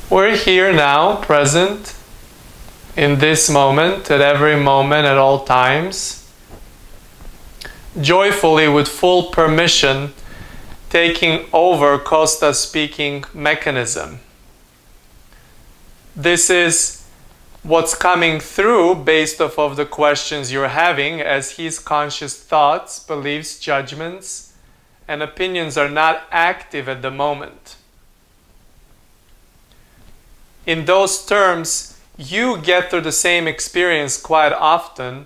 We're here now, present, in this moment, at every moment, at all times, joyfully, with full permission, taking over Kosta's speaking mechanism. This is what's coming through based off of the questions you're having, as his conscious thoughts, beliefs, judgments, and opinions are not active at the moment. In those terms, you get through the same experience quite often,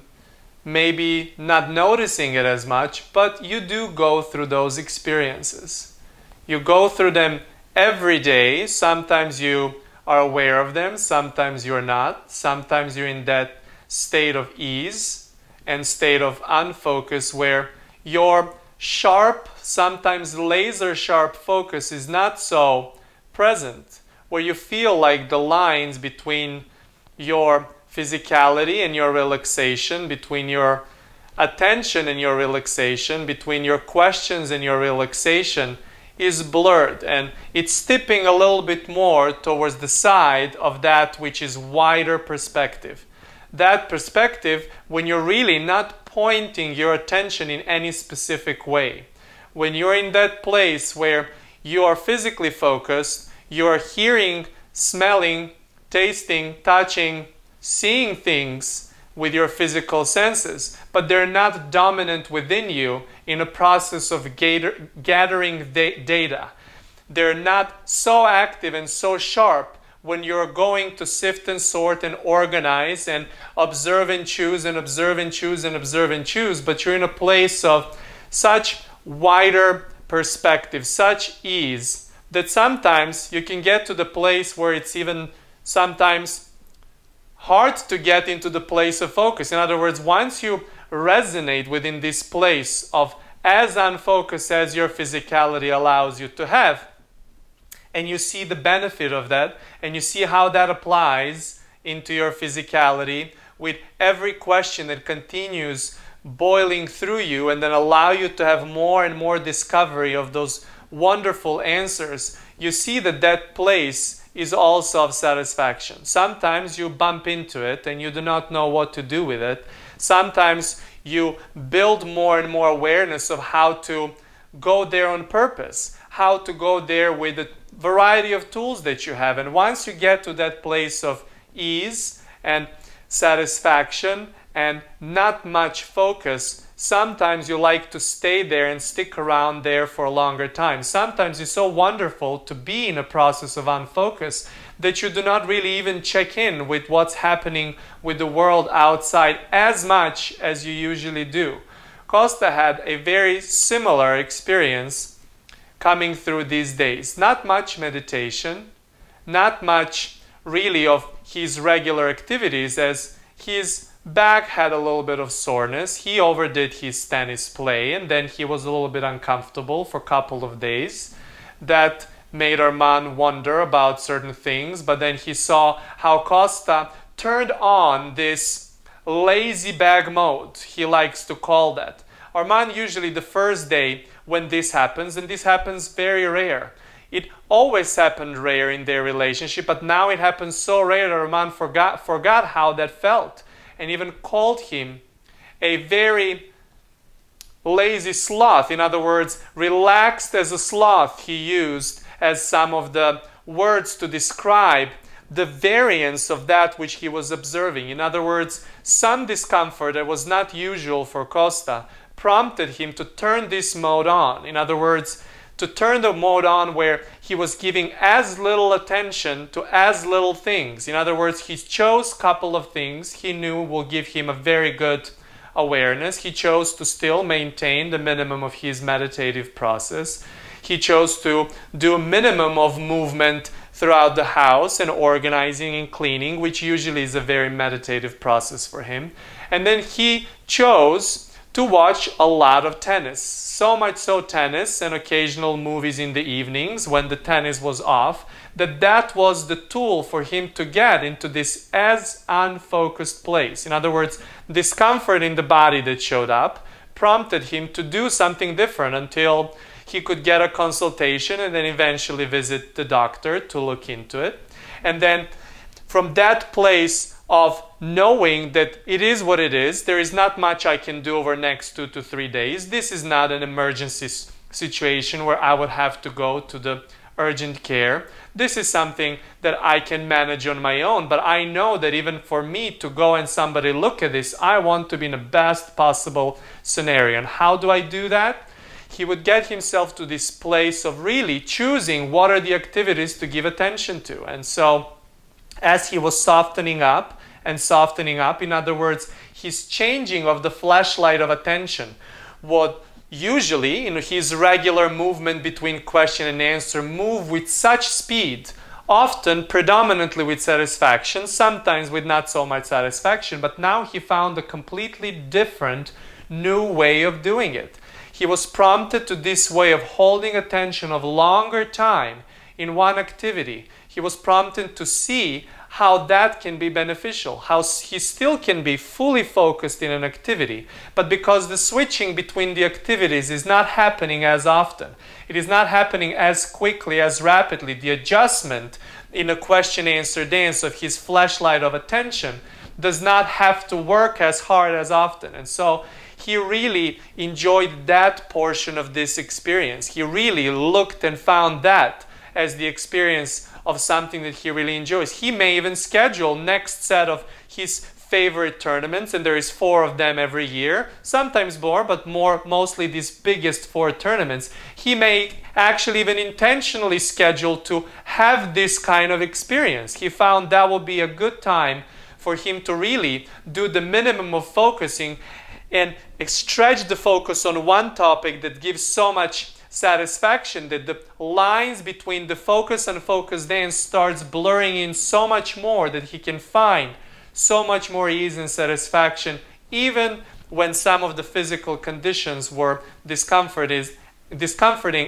maybe not noticing it as much, but you do go through those experiences. You go through them every day. Sometimes you are aware of them, sometimes you're not. Sometimes you're in that state of ease and state of unfocus where your sharp, sometimes laser sharp focus is not so present, where you feel like the lines between your physicality and your relaxation, between your attention and your relaxation, between your questions and your relaxation is blurred, and it's tipping a little bit more towards the side of that which is wider perspective. That perspective when you're really not pointing your attention in any specific way. When you're in that place where you are physically focused, you are hearing, smelling, tasting, touching, seeing things with your physical senses, but they're not dominant within you in a process of gathering data. They're not so active and so sharp when you're going to sift and sort and organize and observe and choose and observe and choose and observe and choose, but you're in a place of such wider perspective, such ease, that sometimes you can get to the place where it's even sometimes hard to get into the place of focus. In other words, once you resonate within this place of as unfocused as your physicality allows you to have, and you see the benefit of that, and you see how that applies into your physicality with every question that continues boiling through you, and then allow you to have more and more discovery of those wonderful answers, you see that that place is also of satisfaction. Sometimes you bump into it and you do not know what to do with it. Sometimes you build more and more awareness of how to go there on purpose, how to go there with the variety of tools that you have. And once you get to that place of ease and satisfaction and not much focus, sometimes you like to stay there and stick around there for a longer time. Sometimes it's so wonderful to be in a process of unfocus that you do not really even check in with what's happening with the world outside as much as you usually do. Kosta had a very similar experience coming through these days. Not much meditation, not much really of his regular activities, as his back had a little bit of soreness. He overdid his tennis play and then he was a little bit uncomfortable for a couple of days. That made Arman wonder about certain things, but then he saw how Kosta turned on this lazy bag mode, he likes to call that. Arman usually the first day when this happens, and this happens very rare. It always happened rare in their relationship, but now it happens so rare that Arman forgot how that felt, and even called him a very lazy sloth. In other words, relaxed as a sloth, he used as some of the words to describe the variance of that which he was observing. In other words, some discomfort that was not usual for Kosta prompted him to turn this mode on. In other words, to turn the mode on where he was giving as little attention to as little things. In other words, he chose a couple of things he knew will give him a very good awareness. He chose to still maintain the minimum of his meditative process. He chose to do a minimum of movement throughout the house and organizing and cleaning, which usually is a very meditative process for him. And then he chose to watch a lot of tennis. So much so tennis and occasional movies in the evenings when the tennis was off, that was the tool for him to get into this as unfocused place. In other words, discomfort in the body that showed up prompted him to do something different until he could get a consultation and then eventually visit the doctor to look into it. And then from that place of knowing that it is what it is, there is not much I can do over next 2 to 3 days. This is not an emergency situation where I would have to go to the urgent care. This is something that I can manage on my own, but I know that even for me to go and somebody look at this, I want to be in the best possible scenario. And how do I do that? He would get himself to this place of really choosing what are the activities to give attention to. And so as he was softening up and softening up, in other words, his changing of the flashlight of attention would usually, in his regular movement between question and answer, move with such speed, often predominantly with satisfaction, sometimes with not so much satisfaction, but now he found a completely different, new way of doing it. He was prompted to this way of holding attention of longer time in one activity. He was prompted to see how that can be beneficial, how he still can be fully focused in an activity, but because the switching between the activities is not happening as often, it is not happening as quickly, as rapidly, the adjustment in a question-answer dance of his flashlight of attention does not have to work as hard as often. And so he really enjoyed that portion of this experience. He really looked and found that as the experience of something that he really enjoys. He may even schedule next set of his favorite tournaments, and there is 4 of them every year, sometimes more, but mostly these biggest 4 tournaments. He may actually even intentionally schedule to have this kind of experience. He found that would be a good time for him to really do the minimum of focusing and stretch the focus on one topic that gives so much satisfaction that the lines between the focus and focus dance starts blurring in so much more that he can find so much more ease and satisfaction, even when some of the physical conditions were discomforting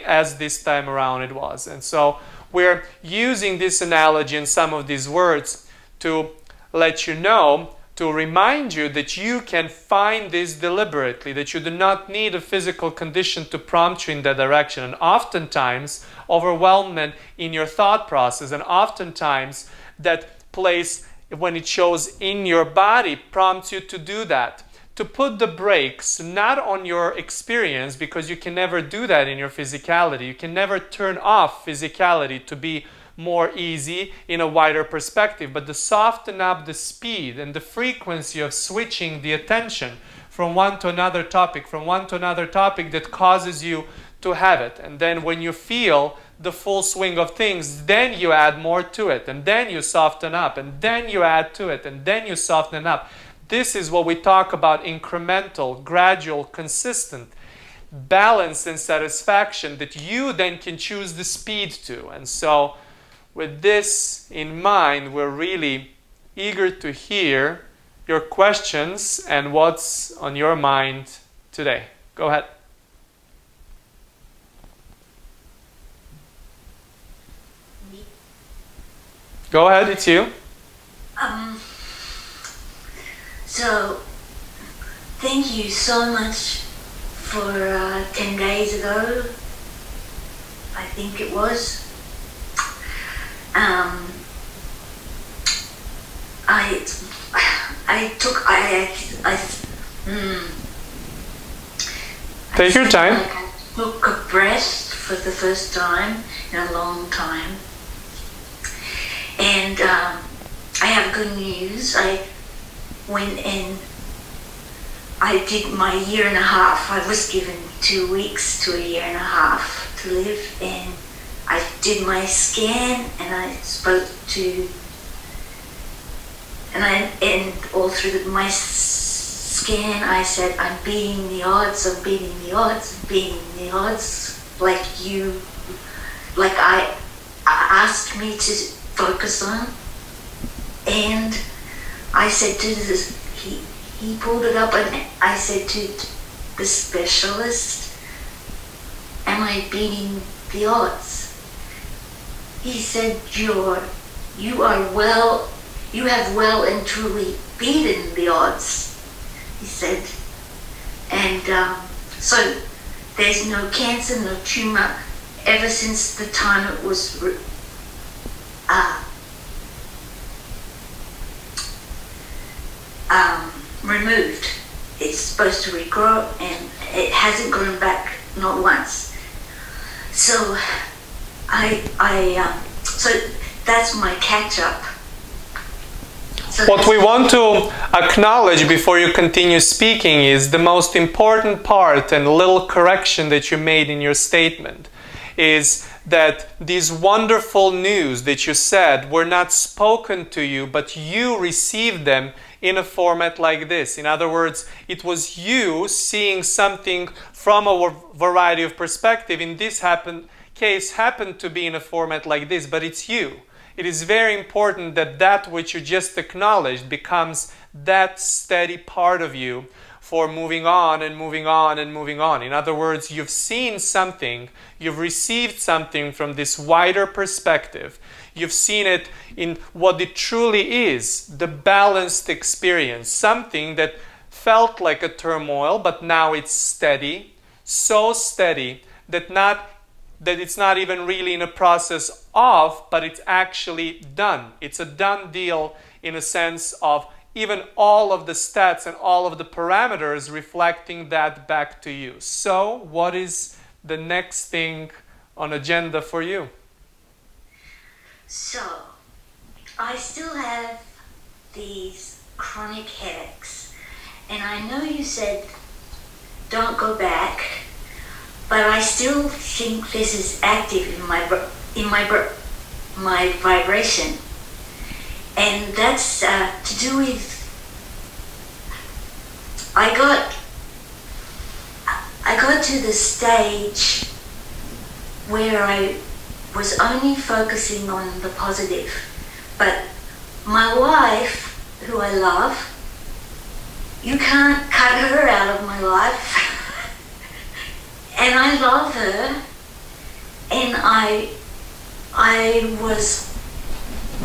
as this time around it was. And so we're using this analogy and some of these words to let you know, to remind you that you can find this deliberately, that you do not need a physical condition to prompt you in that direction. And oftentimes, overwhelmment in your thought process, and oftentimes that place, when it shows in your body, prompts you to do that. To put the brakes not on your experience, because you can never do that in your physicality. You can never turn off physicality to be more easy in a wider perspective, but to soften up the speed and the frequency of switching the attention from one to another topic, that causes you to have it. And then when you feel the full swing of things, then you add more to it, and then you soften up, and then you add to it, and then you soften up. This is what we talk about: incremental, gradual, consistent balance and satisfaction that you then can choose the speed to. And so with this in mind, we're really eager to hear your questions and what's on your mind today. Go ahead. Go ahead, it's you. So, thank you so much for 10 days ago, I think it was. Take your time. I took a breath for the first time in a long time. And I have good news. I went and I did my 1.5 years. I was given 2 weeks to 1.5 years to live, and I did my scan, and I spoke to, and all through my scan I said, I'm beating the odds, I'm beating the odds, I'm beating the odds, like I asked me to focus on. And I said to this, he pulled it up, and I said to the specialist, am I beating the odds? He said, you have well and truly beaten the odds, he said. And so there's no cancer, no tumor, ever since the time it was removed. It's supposed to regrow, and it hasn't grown back, not once. So so that's my catch-up. So what we want to acknowledge before you continue speaking is the most important part and little correction that you made in your statement is that these wonderful news that you said were not spoken to you, but you received them in a format like this. In other words, it was you seeing something from a variety of perspective. In this case happened to be in a format like this, but it's you. It is very important that that which you just acknowledged becomes that steady part of you for moving on and moving on and moving on. In other words, you've seen something, you've received something from this wider perspective. You've seen it in what it truly is, the balanced experience, something that felt like a turmoil, but now it's steady, so steady that it's not even really in a process of, but it's actually done. It's a done deal in a sense of even all of the stats and all of the parameters reflecting that back to you. So, what is the next thing on agenda for you? So, I still have these chronic headaches, and I know you said don't go back, but I still think this is active in my vibration, and that's to do with I got to the stage where I was only focusing on the positive, but my wife, who I love, you can't cut her out of my life. And I love her, and I was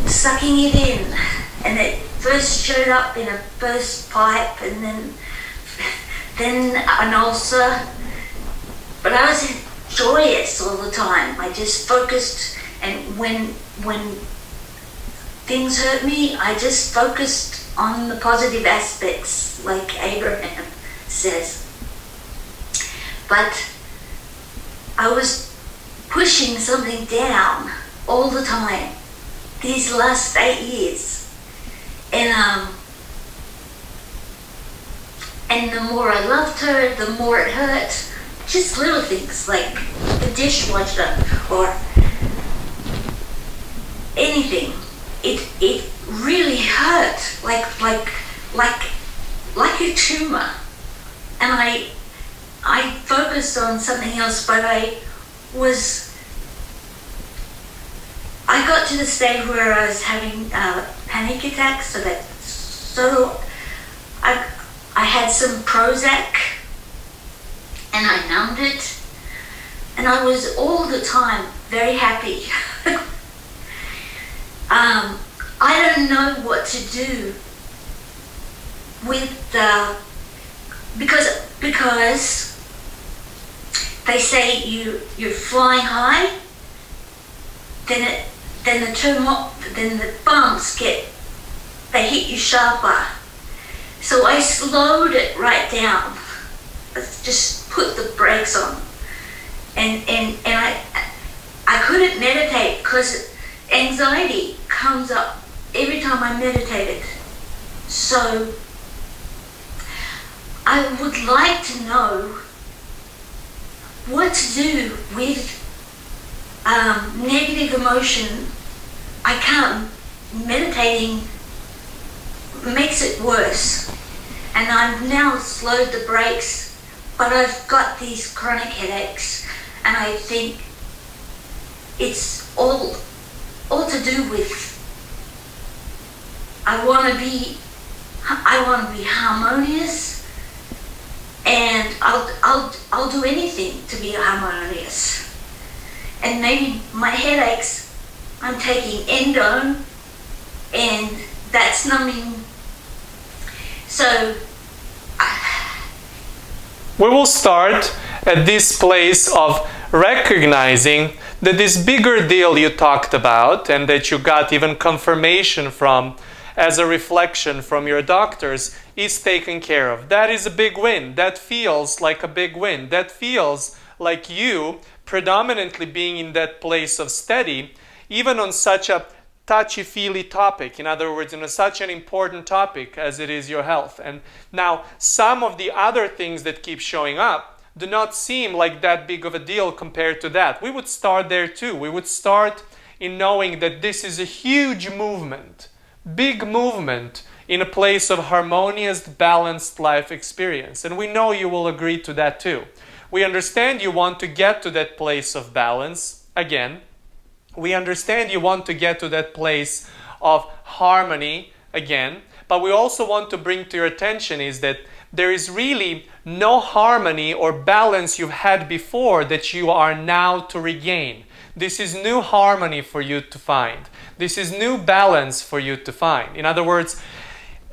sucking it in, and it first showed up in a burst pipe, and then an ulcer, but I was joyous all the time. I just focused, and when things hurt me, I just focused on the positive aspects, like Abraham says. But I was pushing something down all the time these last 8 years, and the more I loved her, the more it hurt. Just little things like the dishwasher or anything. It really hurt, like a tumor, and I focused on something else, but I got to the stage where I was having panic attacks, so I had some Prozac, and I numbed it, and I was all the time very happy. I don't know what to do with because they say you're flying high, then the bumps they hit you sharper. So I slowed it right down. Just put the brakes on, and I couldn't meditate because anxiety comes up every time I meditated. So I would like to know what to do with negative emotion. I can't. Meditating makes it worse, and I've now slowed the brakes, but I've got these chronic headaches, and I think it's all to do with I want to be harmonious, and I'll do anything to be harmonious. And maybe my headaches, I'm taking endone, and that's numbing. So we will start at this place of recognizing that this bigger deal you talked about and that you got even confirmation from as a reflection from your doctors is taken care of. That is a big win. That feels like a big win. That feels like you predominantly being in that place of steady, even on such a touchy-feely topic. In other words, in such an important topic as it is your health. And now, some of the other things that keep showing up do not seem like that big of a deal compared to that. We would start there too. We would start in knowing that this is a huge movement, big movement, in a place of harmonious, balanced life experience. And we know you will agree to that too. We understand you want to get to that place of balance. Again, we understand you want to get to that place of harmony. Again, but we also want to bring to your attention is that there is really no harmony or balance you've had before that you are now to regain. This is new harmony for you to find. This is new balance for you to find. In other words,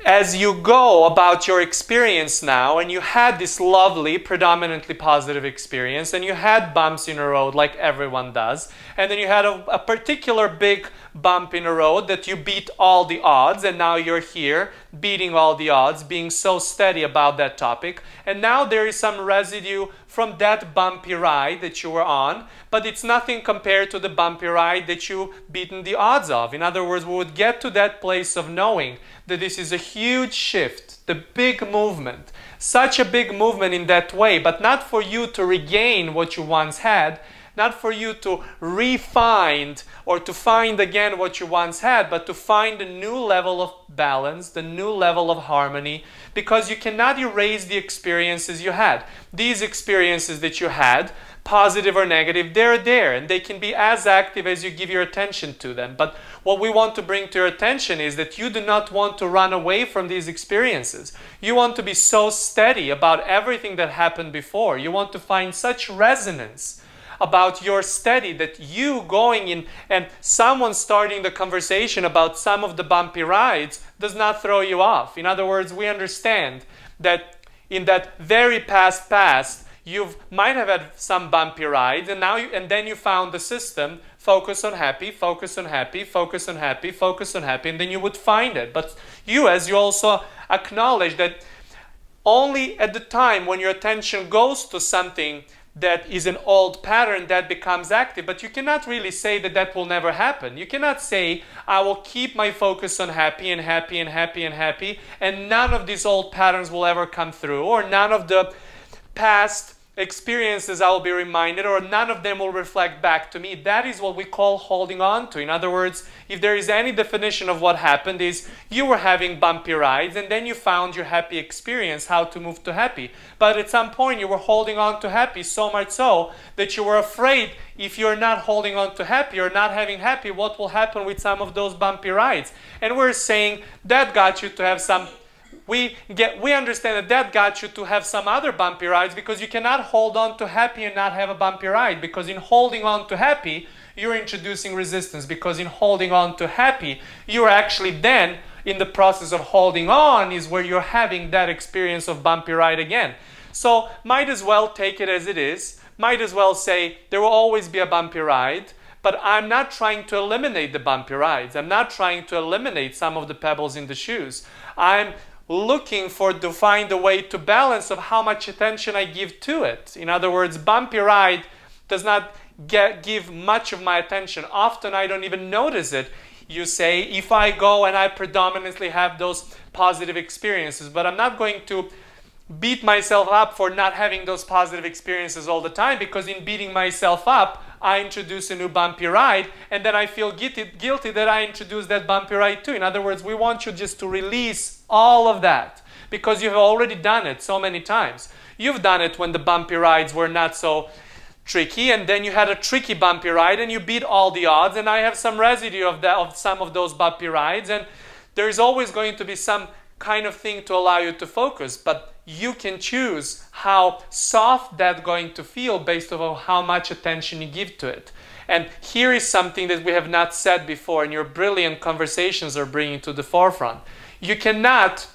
as you go about your experience now, and you had this lovely, predominantly positive experience, and you had bumps in the road like everyone does, and then you had a particular big bump in the road that you beat all the odds, and now you're here beating all the odds, being so steady about that topic, and now there is some residue from that bumpy ride that you were on, but it's nothing compared to the bumpy ride that you beaten the odds of. In other words, we would get to that place of knowing that this is a huge shift, the big movement, such a big movement in that way, but not for you to regain what you once had, not for you to re-find or to find again what you once had, but to find a new level of balance, the new level of harmony, because you cannot erase the experiences you had. These experiences that you had, positive or negative, they're there, and they can be as active as you give your attention to them. But what we want to bring to your attention is that you do not want to run away from these experiences. You want to be so steady about everything that happened before. You want to find such resonance about your steady that you going in and someone starting the conversation about some of the bumpy rides does not throw you off. In other words, we understand that in that very past, you might have had some bumpy rides, and then you found the system, focus on happy, focus on happy, focus on happy, focus on happy, and then you would find it. But you also acknowledge that only at the time when your attention goes to something that is an old pattern that becomes active, but you cannot really say that that will never happen. You cannot say, I will keep my focus on happy and happy and happy and happy, and none of these old patterns will ever come through, or none of the past experiences I will be reminded, or none of them will reflect back to me. That is what we call holding on to. In other words, if there is any definition of what happened, is you were having bumpy rides and then you found your happy experience, how to move to happy. But at some point you were holding on to happy, so much so that you were afraid if you're not holding on to happy or not having happy, what will happen with some of those bumpy rides. And we're saying that got you to have some we understand that got you to have some other bumpy rides, because you cannot hold on to happy and not have a bumpy ride, because in holding on to happy, you're introducing resistance, because in holding on to happy, you're actually then in the process of holding on is where you're having that experience of bumpy ride again. So might as well take it as it is, might as well say there will always be a bumpy ride, but I'm not trying to eliminate the bumpy rides. I'm not trying to eliminate some of the pebbles in the shoes. I'm looking to find a way to balance of how much attention I give to it. In other words, bumpy ride does not give much of my attention. Often I don't even notice it. You say, if I go and I predominantly have those positive experiences, but I'm not going to beat myself up for not having those positive experiences all the time, because in beating myself up, I introduce a new bumpy ride, and then I feel guilty that I introduced that bumpy ride too. In other words, we want you just to release all of that, because you've already done it so many times. You've done it when the bumpy rides were not so tricky, and then you had a tricky bumpy ride and you beat all the odds, and I have some residue of some of those bumpy rides, and there's always going to be some kind of thing to allow you to focus, but you can choose how soft that's going to feel based on how much attention you give to it. And here is something that we have not said before, and your brilliant conversations are bringing to the forefront. You cannot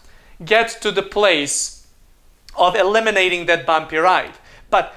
get to the place of eliminating that bumpy ride, but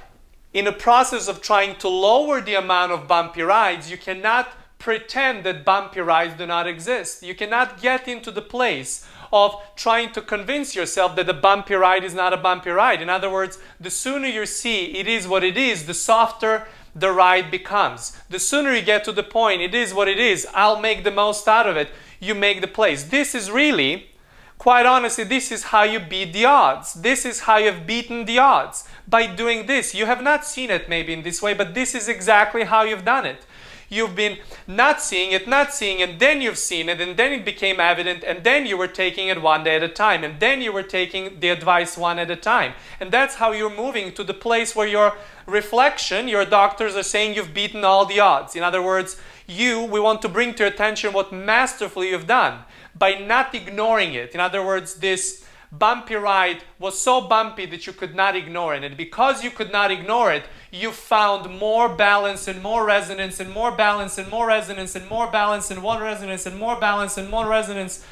in the process of trying to lower the amount of bumpy rides, you cannot pretend that bumpy rides do not exist. You cannot get into the place of trying to convince yourself that the bumpy ride is not a bumpy ride. In other words, the sooner you see it is what it is, the softer the ride becomes. The sooner you get to the point, it is what it is, I'll make the most out of it, you make the place. This is really, quite honestly, this is how you beat the odds. This is how you've beaten the odds. By doing this. You have not seen it maybe in this way, but this is exactly how you've done it. You've been not seeing it, and then you've seen it, and then it became evident, and then you were taking it one day at a time, and then you were taking the advice one at a time. And that's how you're moving to the place where your reflection, your doctors are saying you've beaten all the odds. In other words, we want to bring to your attention what masterfully you've done by not ignoring it. In other words, this bumpy ride was so bumpy that you could not ignore it. And because you could not ignore it, you found more balance and more resonance and more balance and more resonance and more balance and more resonance and more balance and more resonance.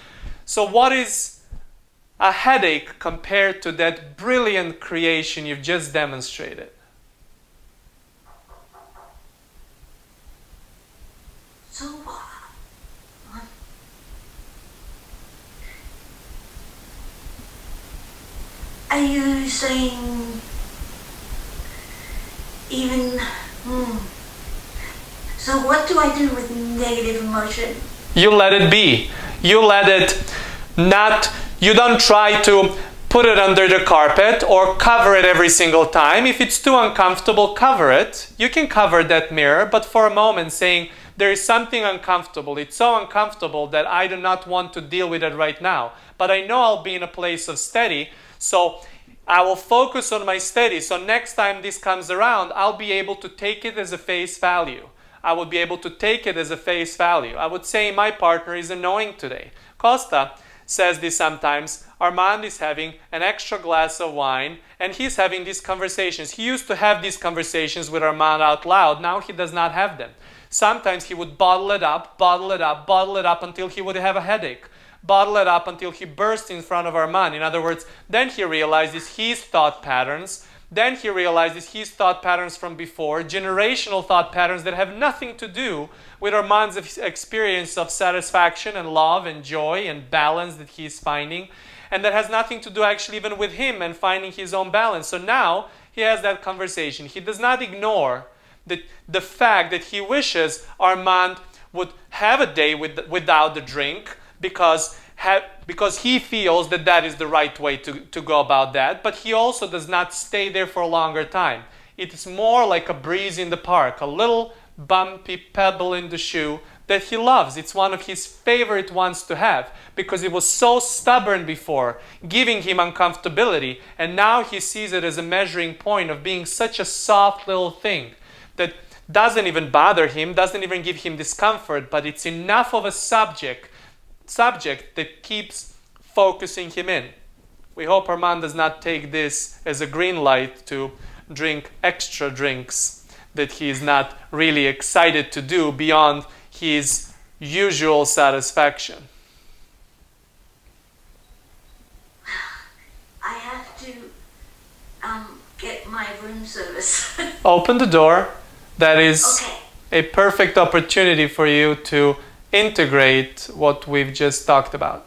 So what is a headache compared to that brilliant creation you've just demonstrated? So are you saying even, so what do I do with negative emotion? You let it be. You let it not, you don't try to put it under the carpet or cover it every single time. If it's too uncomfortable, cover it. You can cover that mirror, but for a moment saying, there is something uncomfortable. It's so uncomfortable that I do not want to deal with it right now. But I know I'll be in a place of steady, so I will focus on my steady. So next time this comes around, I'll be able to take it as a face value. I will be able to take it as a face value. I would say my partner is annoying today. Kosta says this sometimes. Armand is having an extra glass of wine and he's having these conversations. He used to have these conversations with Armand out loud. Now he does not have them. Sometimes he would bottle it up, bottle it up, bottle it up until he would have a headache. Bottle it up until he burst in front of Armand. In other words, then he realizes his thought patterns. Then he realizes his thought patterns from before, generational thought patterns that have nothing to do with Armand's experience of satisfaction and love and joy and balance that he's finding. And that has nothing to do actually even with him and finding his own balance. So now he has that conversation. He does not ignore the fact that he wishes Armand would have a day without the drink, because he feels that that is the right way to go about that, but he also does not stay there for a longer time. It is more like a breeze in the park, a little bumpy pebble in the shoe that he loves. It's one of his favorite ones to have because it was so stubborn before, giving him uncomfortability, and now he sees it as a measuring point of being such a soft little thing that doesn't even bother him, doesn't even give him discomfort, but it's enough of a subject that keeps focusing him in. We hope Armand does not take this as a green light to drink extra drinks that he is not really excited to do beyond his usual satisfaction. I have to get my room service. Open the door. That is okay. A perfect opportunity for you to integrate what we've just talked about.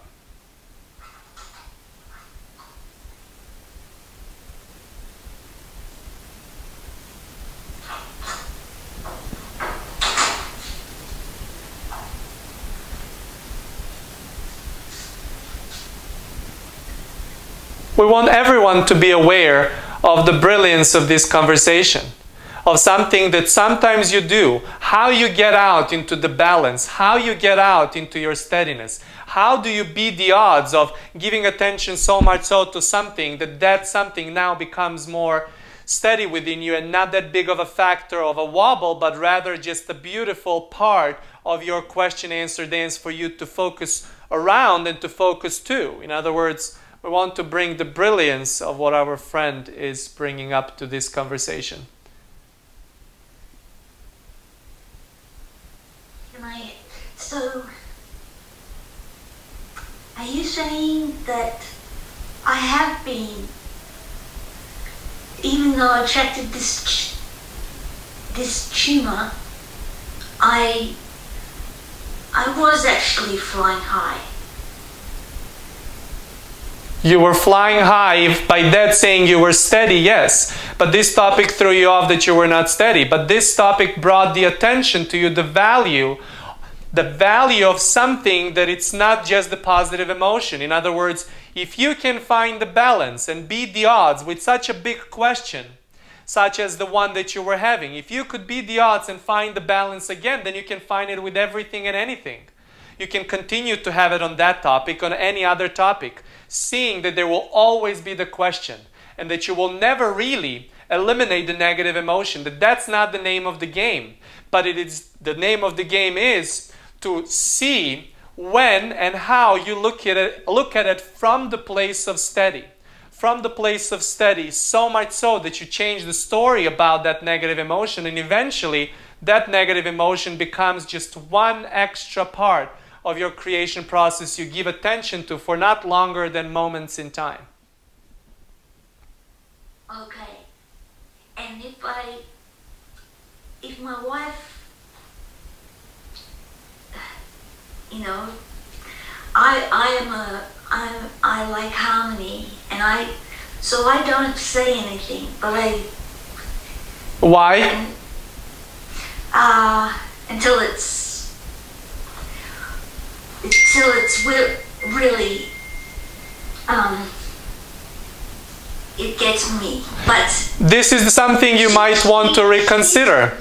We want everyone to be aware of the brilliance of this conversation, of something that sometimes you do, how you get out into the balance, how you get out into your steadiness. How do you beat the odds of giving attention so much so to something that something now becomes more steady within you and not that big of a factor of a wobble, but rather just a beautiful part of your question-answer dance for you to focus around and to focus to. In other words, we want to bring the brilliance of what our friend is bringing up to this conversation. So, are you saying that I have been, even though I attracted this tumor, I I was actually flying high. You were flying high, by that saying you were steady, yes. But this topic threw you off that you were not steady. But this topic brought the attention to you, the value of something, that it's not just the positive emotion. In other words, if you can find the balance and beat the odds with such a big question, such as the one that you were having, if you could beat the odds and find the balance again, then you can find it with everything and anything. You can continue to have it on that topic, on any other topic, seeing that there will always be the question and that you will never really eliminate the negative emotion, that that's not the name of the game. But it is, the name of the game is to see when and how you look at it from the place of steady. From the place of steady, so much so that you change the story about that negative emotion, and eventually that negative emotion becomes just one extra part of your creation process you give attention to for not longer than moments in time. Okay. And if my wife, you know, I like harmony, and so I don't say anything, but Why? Until it's really, it gets me. But this is something you might want to reconsider.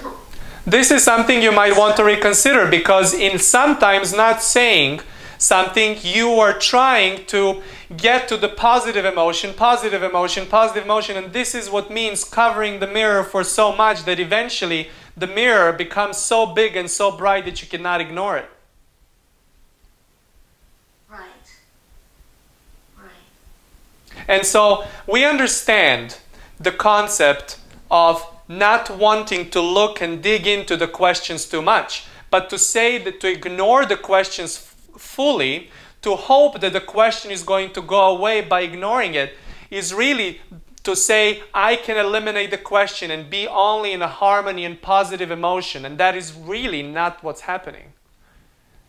This is something you might want to reconsider, because in sometimes not saying something, you are trying to get to the positive emotion, and this is what means covering the mirror for so much that eventually the mirror becomes so big and so bright that you cannot ignore it. And so we understand the concept of not wanting to look and dig into the questions too much, but to say that to ignore the questions fully, to hope that the question is going to go away by ignoring it, is really to say, I can eliminate the question and be only in a harmony and positive emotion. And that is really not what's happening.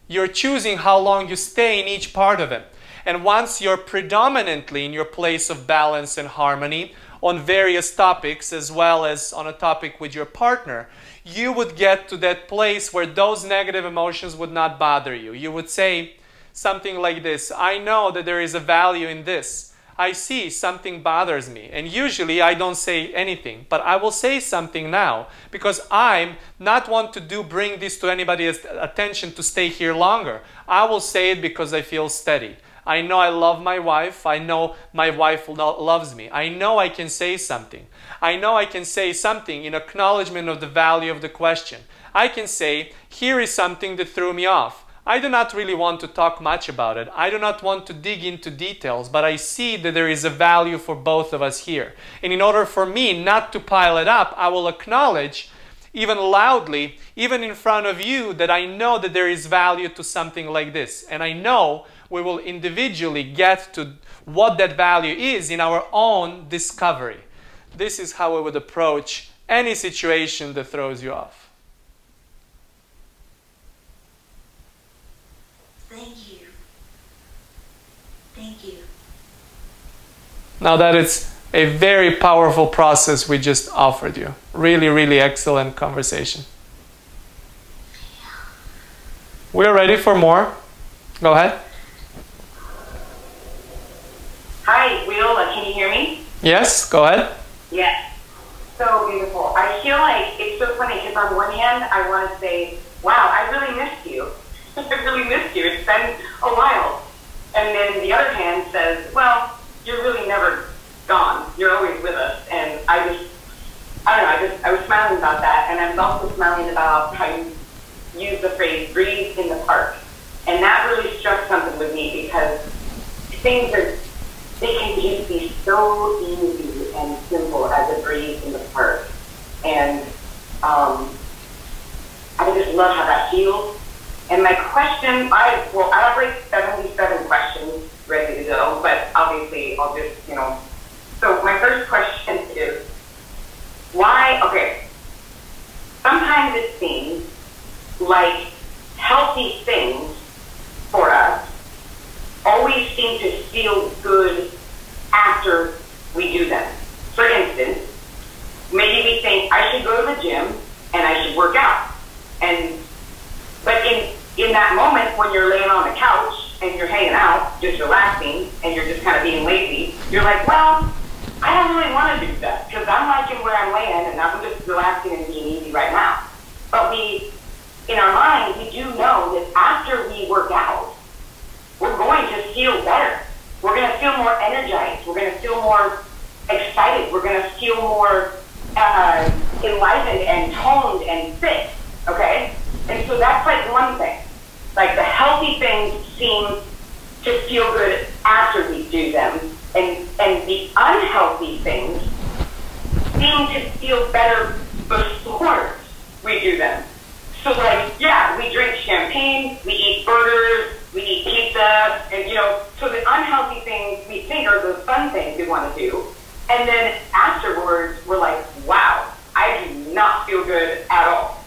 You're choosing how long you stay in each part of it. And once you're predominantly in your place of balance and harmony on various topics, as well as on a topic with your partner, you would get to that place where those negative emotions would not bother you. You would say something like this: I know that there is a value in this. I see something bothers me. And usually I don't say anything, but I will say something now, because I'm not want to bring this to anybody's attention to stay here longer. I will say it because I feel steady. I know I love my wife. I know my wife loves me. I know I can say something. I know I can say something in acknowledgement of the value of the question. I can say, here is something that threw me off. I do not really want to talk much about it. I do not want to dig into details, but I see that there is a value for both of us here. And in order for me not to pile it up, I will acknowledge, even loudly, even in front of you, that I know that there is value to something like this. And I know we will individually get to what that value is in our own discovery. This is how we would approach any situation that throws you off. Thank you. Thank you. Now that is a very powerful process we just offered you. Really, really excellent conversation. We're ready for more. Go ahead. Hi, Weola, can you hear me? Yes, go ahead. Yes. So beautiful. I feel like it's so funny because on one hand, I want to say, wow, I really missed you. I really missed you. It's been a while. And then the other hand says, well, you're really never gone. You're always with us. And I was smiling about that. And I was also smiling about how you use the phrase breathe in the park. And that really struck something with me, because they can just be so easy and simple as a breeze in the park. And I just love how that feels. And my question, I have like 77 questions ready to go, but obviously I'll just, So my first question is, why, sometimes it seems like healthy things seem to feel good after we do them. For instance, maybe we think, I should go to the gym and I should work out. But in that moment when you're laying on the couch and you're hanging out, just relaxing, and you're just kind of being lazy, you're like, well, I don't really want to do that because I'm liking where I'm laying and I'm just relaxing and being easy right now. But in our mind, we do know that after we work out, we're going to feel better. We're going to feel more energized. We're going to feel more excited. We're going to feel more enlivened and toned and fit, okay? And so that's like one thing. Like the healthy things seem to feel good after we do them, and the unhealthy things seem to feel better before we do them. So like, yeah, we drink champagne, we eat burgers, we eat pizza, and so the unhealthy things we think are the fun things we want to do. And then afterwards, we're like, wow, I do not feel good at all.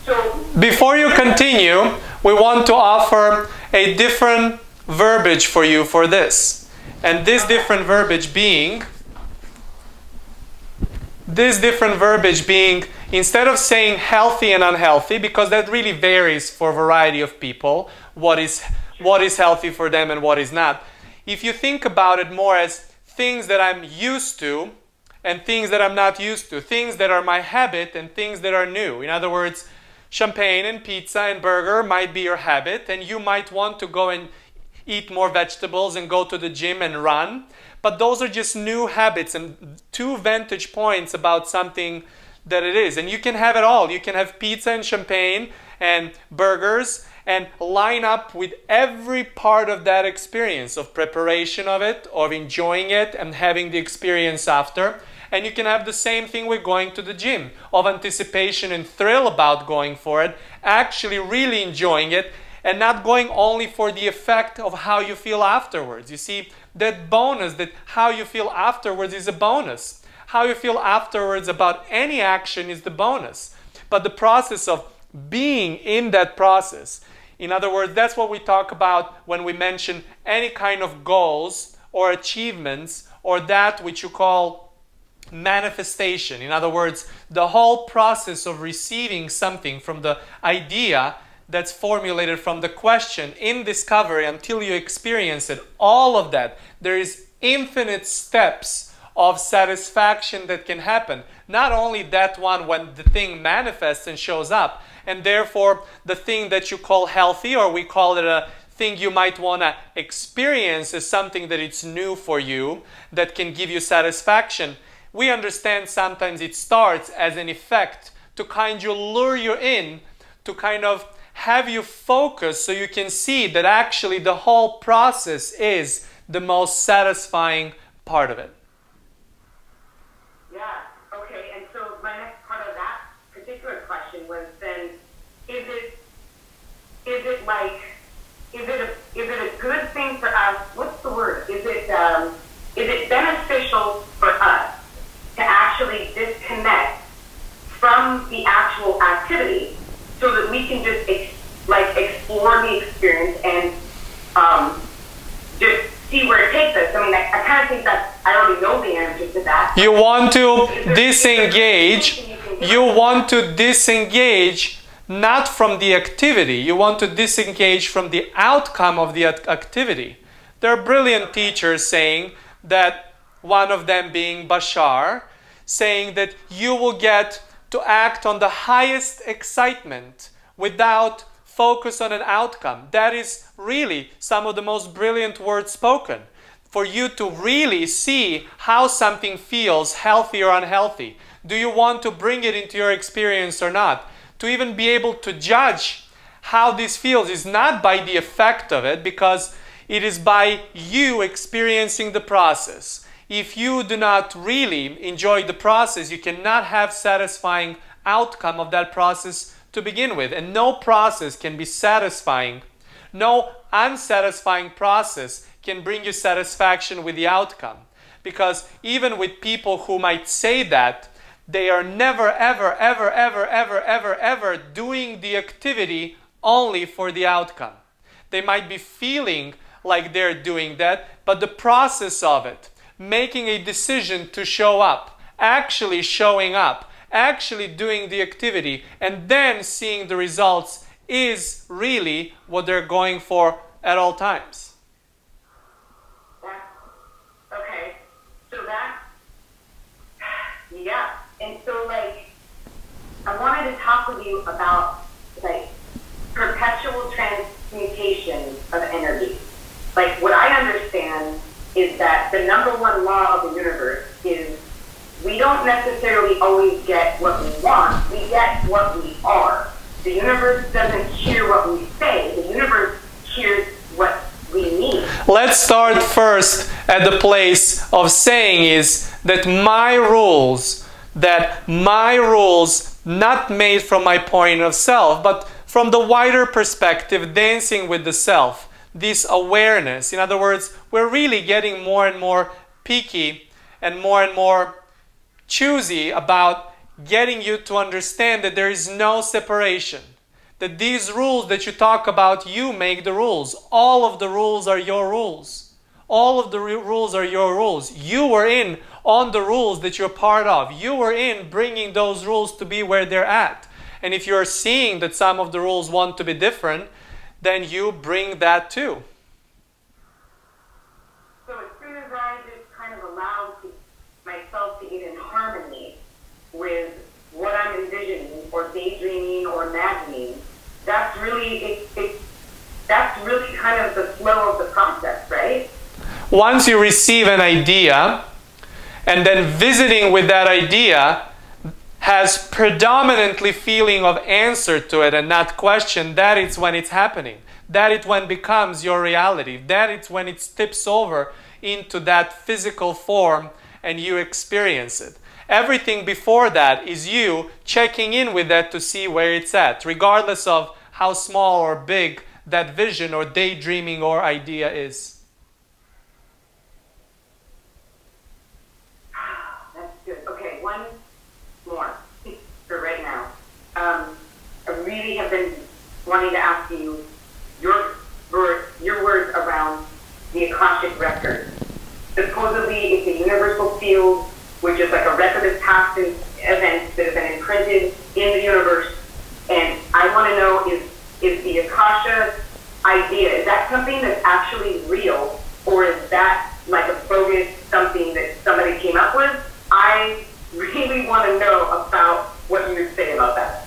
So before you continue, we want to offer a different verbiage for you for this. And this different verbiage being, instead of saying healthy and unhealthy, because that really varies for a variety of people, what is healthy for them and what is not. If you think about it more as things that I'm used to and things that I'm not used to, things that are my habit and things that are new. In other words, champagne and pizza and burger might be your habit, and you might want to go and eat more vegetables and go to the gym and run. But those are just new habits and two vantage points about something that it is. And you can have it all. You can have pizza and champagne and burgers and line up with every part of that experience of preparation of it, of enjoying it and having the experience after. And you can have the same thing with going to the gym, of anticipation and thrill about going for it, actually really enjoying it, and not going only for the effect of how you feel afterwards. You see, that bonus, that how you feel afterwards is a bonus. How you feel afterwards about any action is the bonus. But the process of being in that process, in other words, that's what we talk about when we mention any kind of goals or achievements or that which you call manifestation. In other words, the whole process of receiving something from the idea that's formulated from the question in discovery until you experience it, all of that, there is infinite steps of satisfaction that can happen. Not only that one when the thing manifests and shows up, and therefore the thing that you call healthy, or we call it a thing you might want to experience as something that it's new for you, that can give you satisfaction. We understand sometimes it starts as an effect to kind of lure you in, to kind of have you focus so you can see that actually the whole process is the most satisfying part of it. Yeah, okay, and so my next part of that particular question was then, is it a good thing for us? What's the word? Is it beneficial for us to actually disconnect from the actual activity so that we can just explore the experience and just see where it takes us? I mean, I kind of think that I already know the answer to that. You want to disengage. You want to disengage not from the activity. You want to disengage from the outcome of the activity. There are brilliant teachers saying that, one of them being Bashar, saying that you will get to act on the highest excitement without focus on an outcome. That is really some of the most brilliant words spoken. For you to really see how something feels, healthy or unhealthy. Do you want to bring it into your experience or not? To even be able to judge how this feels is not by the effect of it, because it is by you experiencing the process. If you do not really enjoy the process, you cannot have satisfying outcome of that process to begin with. And no process can be satisfying. No unsatisfying process can bring you satisfaction with the outcome. Because even with people who might say that, they are never, ever, ever, ever, ever, ever, ever doing the activity only for the outcome. They might be feeling like they're doing that, but the process of it, making a decision to show up, actually showing up, actually doing the activity, and then seeing the results is really what they're going for at all times. Okay, so that, yeah, and so like, I wanted to talk with you about like perpetual transmutation of energy. Like what I understand is that the #1 law of the universe is we don't necessarily always get what we want, we get what we are. The universe doesn't hear what we say, the universe hears what we need. Let's start first at the place of saying is that my rules, not made from my point of self, but from the wider perspective, dancing with the self, this awareness. In other words, we're really getting more and more picky and more choosy about getting you to understand that there is no separation. That these rules that you talk about, you make the rules. All of the rules are your rules. All of the rules are your rules. You were in on the rules that you're part of. You were in bringing those rules to be where they're at. And if you're seeing that some of the rules want to be different, then you bring that too. So as soon as I just kind of allow myself to get in harmony with what I'm envisioning or daydreaming or imagining, that's really that's really kind of the flow of the process, right? Once you receive an idea, and then visiting with that idea has predominantly feeling of answer to it and not question, that is when it's happening. That is when it becomes your reality. That is when it tips over into that physical form and you experience it. Everything before that is you checking in with that to see where it's at, regardless of how small or big that vision or daydreaming or idea is. That's good. Okay, one more for right now. I really have been wanting to ask you your words around the Akashic record. Supposedly, it's a universal field, which is like a record of past events that have been imprinted in the universe. And I want to know, is the Akasha idea, is that something that's actually real, or is that like a bogus something that somebody came up with? I really want to know about what you would say about that.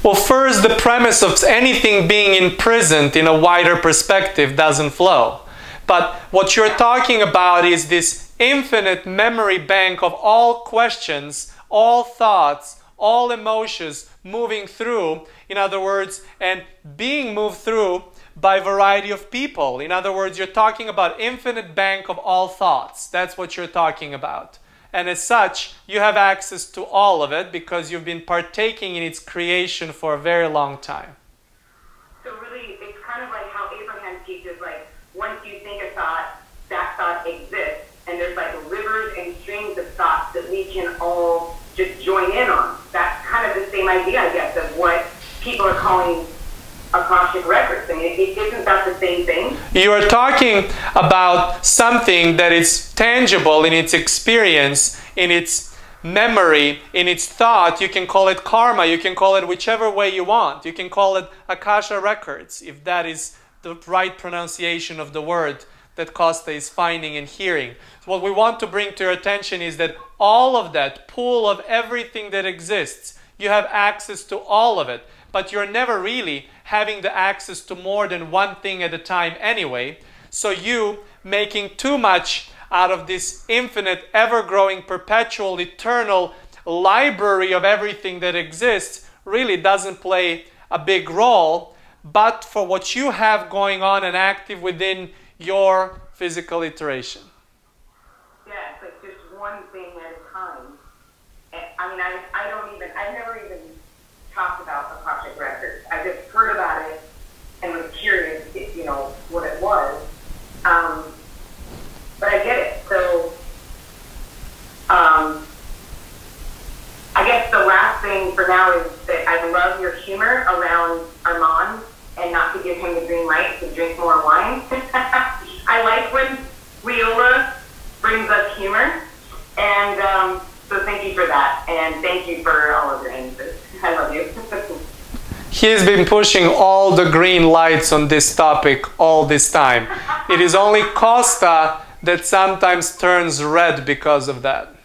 Well, first, the premise of anything being imprisoned in a wider perspective doesn't flow. But what you're talking about is this infinite memory bank of all questions, all thoughts, all emotions moving through, in other words, and being moved through by a variety of people. In other words, you're talking about infinite bank of all thoughts. That's what you're talking about. And as such, you have access to all of it because you've been partaking in its creation for a very long time. So really, it's kind of like how Abraham teaches, like, once you think a thought, that thought exists. And there's like rivers and streams of thoughts that we can all just join in on. That's kind of the same idea, I guess, of what people are calling Akashic records. I mean, isn't that the same thing? You are talking about something that is tangible in its experience, in its memory, in its thought. You can call it karma, you can call it whichever way you want. You can call it Akasha records, if that is the right pronunciation of the word that Kosta is finding and hearing. So what we want to bring to your attention is that all of that pool of everything that exists, you have access to all of it, but you're never really having the access to more than one thing at a time anyway. So you making too much out of this infinite, ever-growing, perpetual, eternal library of everything that exists really doesn't play a big role, but for what you have going on and active within your physical iteration. Yeah, it's like just one thing at a time. And, I mean, I've never even talked about Akashic records. I just heard about it and was curious, you know, what it was. But I get it. So, I guess the last thing for now is that I love your humor around Armand and not to give him the green light to thank you for all of your answers. I love you. He's been pushing all the green lights on this topic all this time. It is only Kosta that sometimes turns red because of that.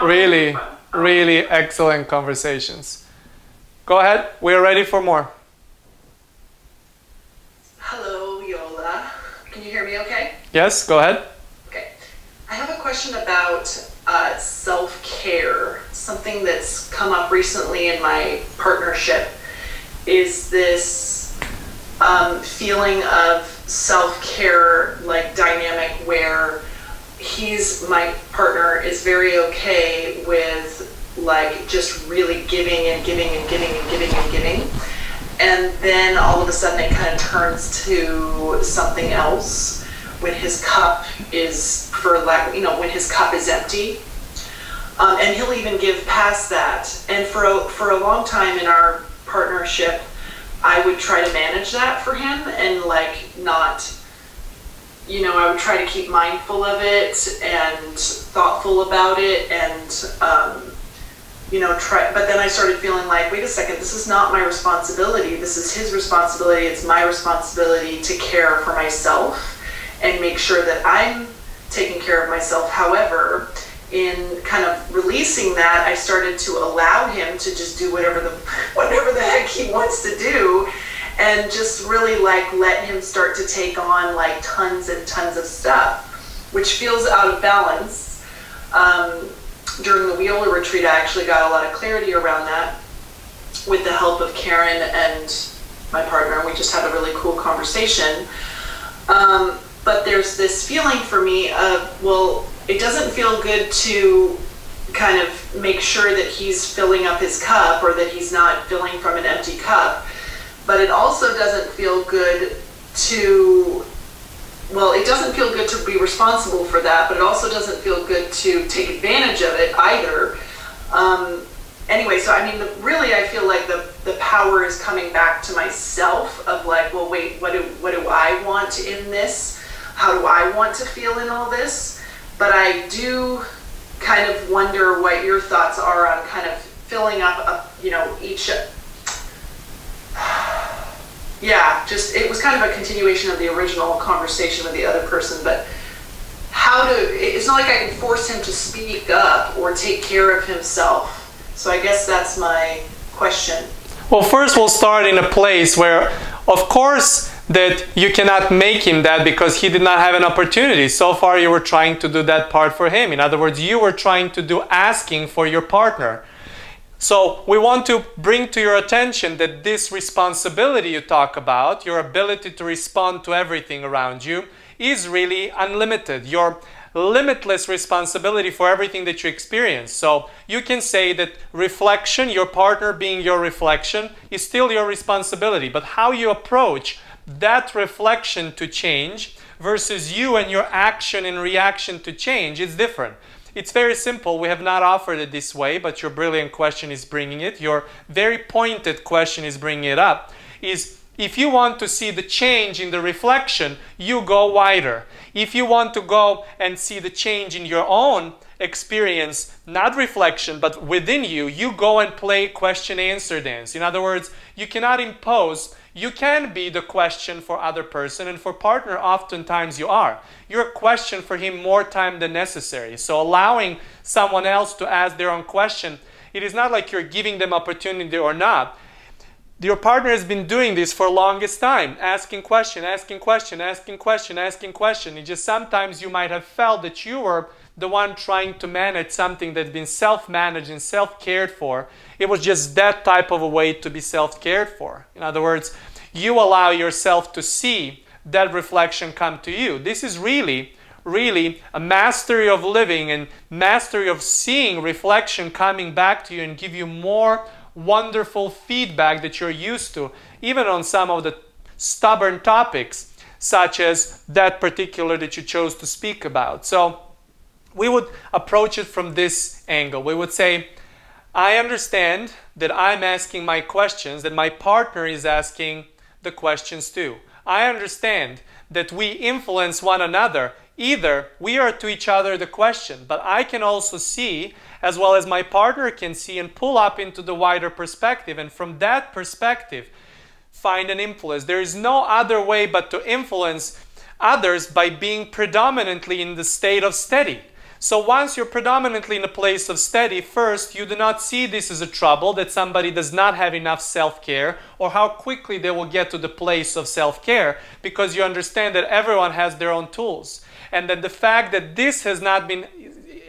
Really, really excellent conversations. Go ahead, we're ready for more. Hello, Weola. Can you hear me okay? Yes, go ahead. Okay. I have a question about self-care. Something that's come up recently in my partnership is this feeling of self-care, like dynamic, where my partner is very okay with like just really giving and giving and giving and giving and giving. And then all of a sudden it kind of turns to something else when his cup is, when his cup is empty. And he'll even give past that. And for a long time in our partnership, I would try to manage that for him and like not, I would try to keep mindful of it and thoughtful about it and, but then I started feeling like, wait a second, this is not my responsibility. This is his responsibility. It's my responsibility to care for myself and make sure that I'm taking care of myself. However, in kind of releasing that, I started to allow him to just do whatever the heck he wants to do, and just really like let him start to take on like tons and tons of stuff, which feels out of balance. During the Weola retreat, I actually got a lot of clarity around that with the help of Karen and my partner. We just had a really cool conversation. But there's this feeling for me of, well, it doesn't feel good to kind of make sure that he's filling up his cup or that he's not filling from an empty cup. But it also doesn't feel good to, it doesn't feel good to be responsible for that, but it also doesn't feel good to take advantage of it either. Anyway, so I mean, really I feel like the power is coming back to myself of like, well, wait, what do I want in this? How do I want to feel in all this? But I do kind of wonder what your thoughts are on kind of filling up, each, it was kind of a continuation of the original conversation with the other person, but it's not like I can force him to speak up or take care of himself. So I guess that's my question. Well, first we'll start in a place where, of course, that you cannot make him that because he did not have an opportunity. So far you were trying to do that part for him. In other words, you were trying to do asking for your partner. So we want to bring to your attention that this responsibility you talk about, your ability to respond to everything around you, is really unlimited. Your limitless responsibility for everything that you experience. So you can say that reflection, your partner being your reflection, is still your responsibility. But how you approach that reflection to change versus you and your action and reaction to change is different. It's very simple. We have not offered it this way, but your brilliant question is bringing it. Your very pointed question is bringing it up. Is if you want to see the change in the reflection, you go wider. If you want to go and see the change in your own experience, not reflection, but within you, you go and play question-answer dance. In other words, you cannot impose. You can be the question for other person, and for partner, oftentimes you are. You're a question for him more time than necessary. So allowing someone else to ask their own question, it is not like you're giving them opportunity or not. Your partner has been doing this for the longest time, asking question, asking question, asking question, asking question. It's just sometimes you might have felt that you were the one trying to manage something that's been self-managed and self-cared for. It was just that type of a way to be self-cared for. In other words, you allow yourself to see that reflection come to you. This is really, really a mastery of living and mastery of seeing reflection coming back to you and give you more wonderful feedback that you're used to, even on some of the stubborn topics, such as that particular that you chose to speak about. So we would approach it from this angle. We would say, I understand that I'm asking my questions, that my partner is asking the questions too. I understand that we influence one another. Either we are to each other the question, but I can also see, as well as my partner can see, and pull up into the wider perspective, and from that perspective find an influence. There is no other way but to influence others by being predominantly in the state of steady. So once you're predominantly in a place of steady, first, you do not see this as a trouble that somebody does not have enough self-care, or how quickly they will get to the place of self-care, because you understand that everyone has their own tools. And that the fact that this has not been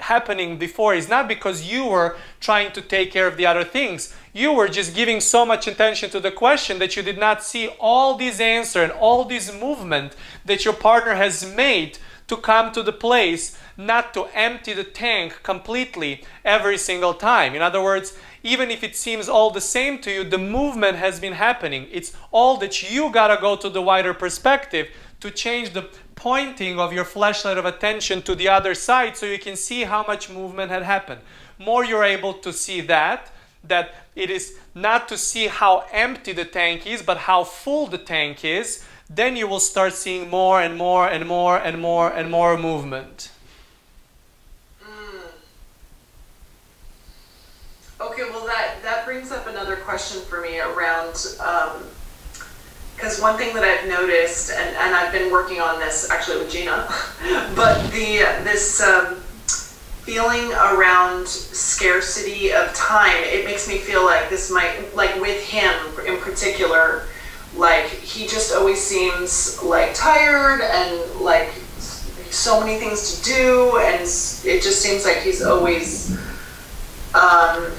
happening before is not because you were trying to take care of the other things. You were just giving so much attention to the question that you did not see all these answers and all this movement that your partner has made to come to the place not to empty the tank completely every single time. In other words, even if it seems all the same to you, the movement has been happening. It's all that you gotta go to the wider perspective to change the pointing of your flashlight of attention to the other side so you can see how much movement had happened. More you're able to see that it is not to see how empty the tank is, but how full the tank is, then you will start seeing more and more and more and more and more movement. Okay, well that brings up another question for me around, because one thing that I've noticed, and I've been working on this actually with Gina, but this feeling around scarcity of time, it makes me feel like this might, like with him in particular, like he just always seems like tired and like so many things to do, and it just seems like he's always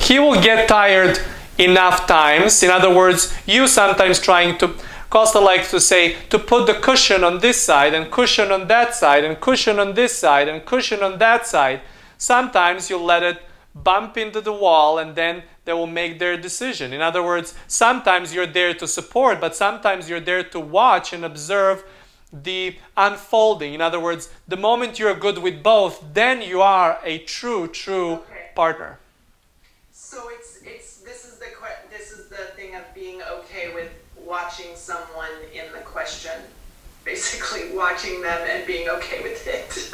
he will get tired enough times. In other words, you sometimes trying to, Kosta likes to say, to put the cushion on this side and cushion on that side and cushion on this side and cushion on that side. Sometimes you let it bump into the wall and then they will make their decision. In other words, sometimes you're there to support, but sometimes you're there to watch and observe the unfolding. In other words, the moment you're good with both, then you are a true partner. So this is the thing of being okay with watching someone in the question, basically watching them and being okay with it.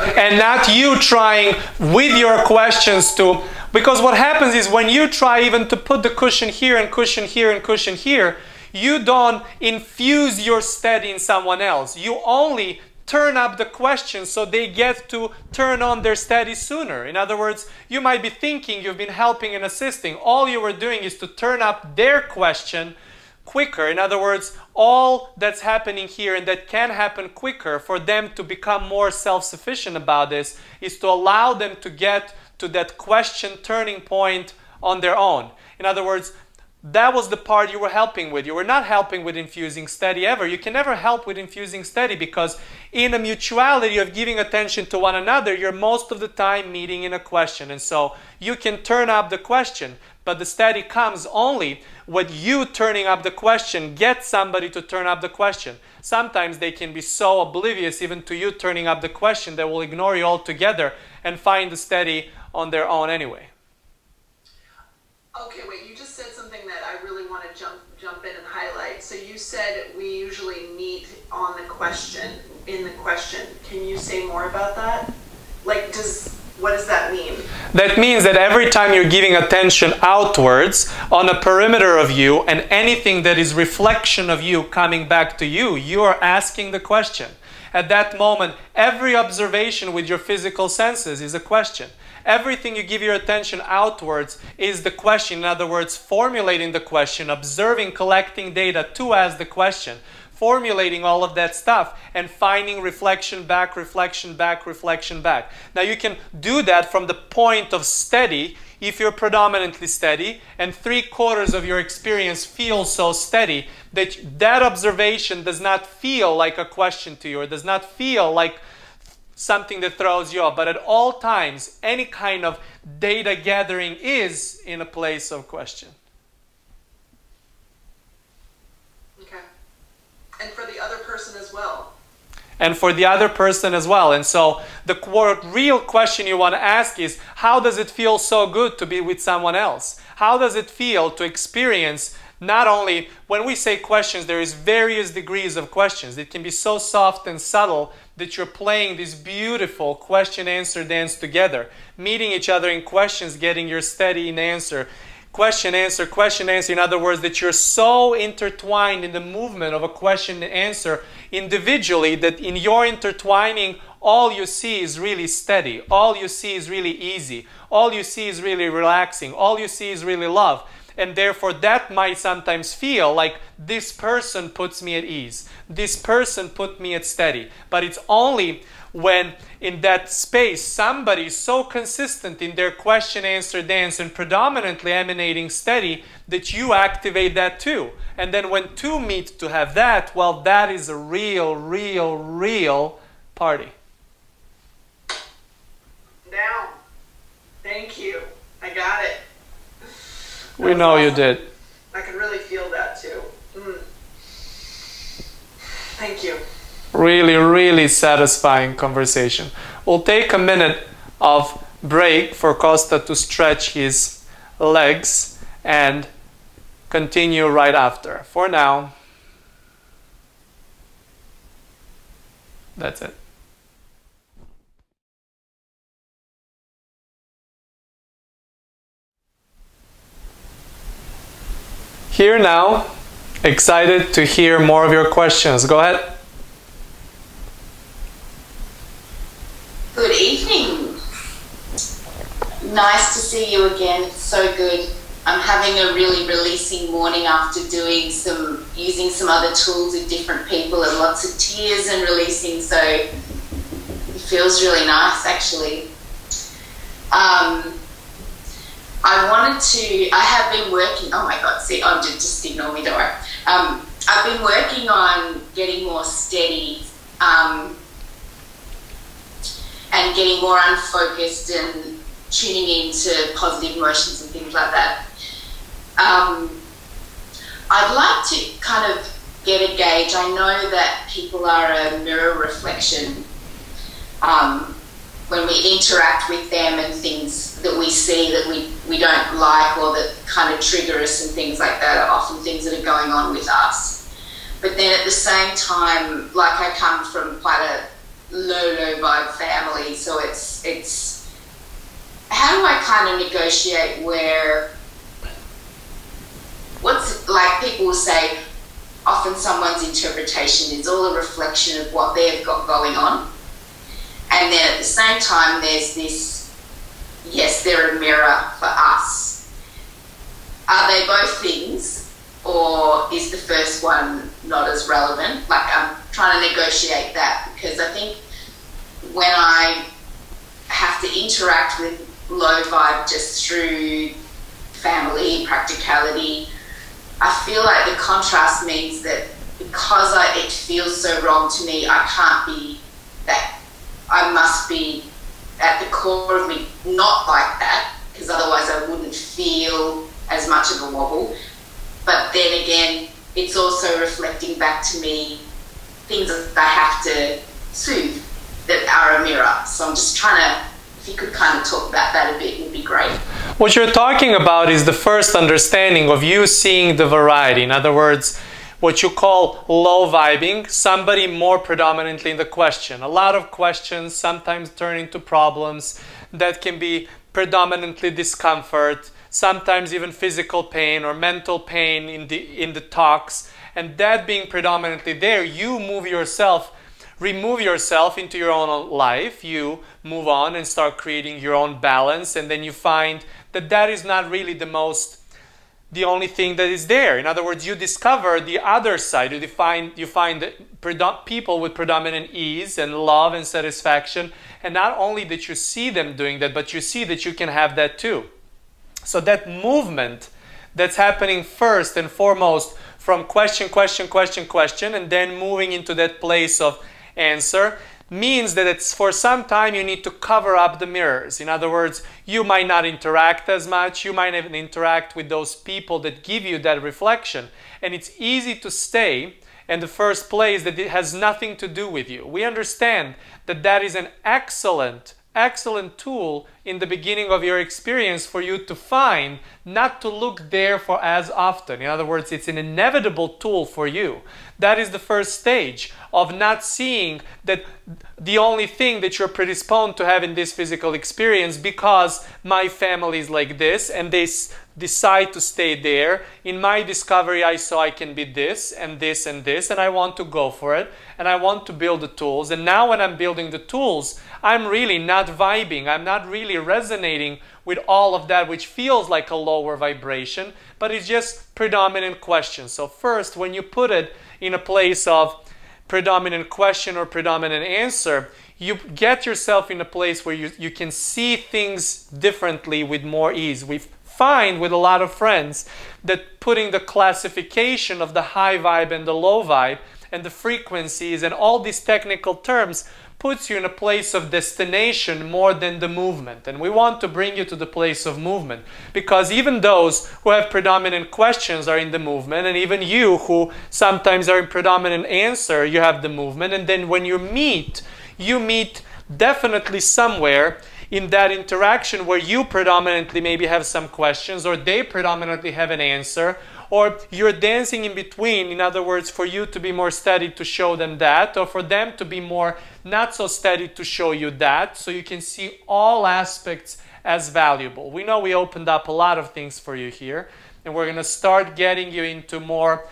Okay. And not you trying with your questions to, because what happens is when you try even to put the cushion here and cushion here and cushion here, you don't infuse your steady in someone else. You only turn up the question so they get to turn on their steady sooner. In other words, you might be thinking you've been helping and assisting. All you were doing is to turn up their question quicker. In other words, all that's happening here and that can happen quicker for them to become more self-sufficient about this is to allow them to get to that question turning point on their own. In other words, that was the part you were helping with. You were not helping with infusing steady ever. You can never help with infusing steady because in a mutuality of giving attention to one another, you're most of the time meeting in a question. And so you can turn up the question, but the steady comes only when you turning up the question gets somebody to turn up the question. Sometimes they can be so oblivious even to you turning up the question they will ignore you altogether and find the steady on their own anyway. Okay, wait, you just said something that I really want to jump in and highlight. So you said we usually meet on the question, in the question. Can you say more about that? Like, what does that mean? That means that every time you're giving attention outwards on a perimeter of you and anything that is reflection of you coming back to you, you are asking the question. At that moment, every observation with your physical senses is a question. Everything you give your attention outwards is the question. In other words, formulating the question, observing, collecting data to ask the question, formulating all of that stuff and finding reflection back, reflection back, reflection back. Now you can do that from the point of steady if you're predominantly steady and 3/4 of your experience feels so steady that that observation does not feel like a question to you or does not feel like something that throws you off. But at all times, any kind of data gathering is in a place of question. Okay. And for the other person as well. And for the other person as well. And so the real question you want to ask is, how does it feel so good to be with someone else? How does it feel to experience not only, when we say questions, there is various degrees of questions. It can be so soft and subtle that you're playing this beautiful question-answer dance together, meeting each other in questions, getting your steady in answer. Question, answer, in other words, that you're so intertwined in the movement of a question and answer individually that in your intertwining, all you see is really steady. All you see is really easy. All you see is really relaxing. All you see is really love. And therefore, that might sometimes feel like this person puts me at ease. This person put me at steady. But it's only when in that space somebody is so consistent in their question-answer dance and predominantly emanating steady that you activate that too. And then when two meet to have that, well, that is a real, real, real party. Down. Thank you. I got it. We know you did. I can really feel that too. Thank you. Really, really satisfying conversation. We'll take a minute of break for Kosta to stretch his legs and continue right after. For now, that's it. Here now, excited to hear more of your questions. Go ahead. Good evening. Nice to see you again. It's so good. I'm having a really releasing morning after using some other tools with different people and lots of tears and releasing, so it feels really nice actually. I have been working, oh my God, see, just ignore me, don't worry. I've been working on getting more steady and getting more unfocused and tuning into positive emotions and things like that. I'd like to kind of get a gauge. I know that people are a mirror reflection. When we interact with them and things that we see that we don't like or that kind of trigger us and things like that are often things that are going on with us. But then at the same time, like I come from quite a low vibe family, so it's how do I kind of negotiate where like people will say often someone's interpretation is all a reflection of what they've got going on. And then at the same time, there's this, yes, they're a mirror for us. Are they both things, or is the first one not as relevant? Like, I'm trying to negotiate that, because I think when I have to interact with low vibe just through family, practicality, I feel like the contrast means that because it feels so wrong to me, I can't be that. I must be at the core of me not like that, because otherwise I wouldn't feel as much of a wobble. But then again, it's also reflecting back to me things that I have to soothe that are a mirror. So I'm just trying to, if you could kind of talk about that a bit, would be great. What you're talking about is the first understanding of you seeing the variety. In other words, what you call low vibing, somebody more predominantly in the question. A lot of questions sometimes turn into problems that can be predominantly discomfort, sometimes even physical pain or mental pain in the talks. And that being predominantly there, you remove yourself into your own life, you move on and start creating your own balance, and then you find that that is not really the only thing that is there. In other words, you discover the other side. You find people with predominant ease and love and satisfaction. And not only that you see them doing that, but you see that you can have that too. So that movement that's happening first and foremost from question, and then moving into that place of answer, means that it's for some time you need to cover up the mirrors. In other words, you might not interact as much, you might even interact with those people that give you that reflection, and it's easy to stay in the first place that it has nothing to do with you. We understand that that is an excellent tool in the beginning of your experience for you to find, not to look there for as often. In other words, it's an inevitable tool for you. That is the first stage of not seeing that the only thing that you're predisposed to have in this physical experience because my family is like this and they decide to stay there. In my discovery, I saw I can be this and this and this, and I want to go for it, and I want to build the tools. And now when I'm building the tools, I'm really not vibing. I'm not really resonating with all of that, which feels like a lower vibration, but it's just predominant questions. So first, when you put it in a place of predominant question or predominant answer, you get yourself in a place where you can see things differently with more ease. We find with a lot of friends that putting the classification of the high vibe and the low vibe and the frequencies and all these technical terms puts you in a place of destination more than the movement. And we want to bring you to the place of movement, because even those who have predominant questions are in the movement, and even you who sometimes are in predominant answer, you have the movement. And then when you meet definitely somewhere in that interaction where you predominantly maybe have some questions, or they predominantly have an answer, or you're dancing in between. In other words, for you to be more steady to show them that, or for them to be more not so steady to show you that, so you can see all aspects as valuable. We know we opened up a lot of things for you here, and we're going to start getting you into more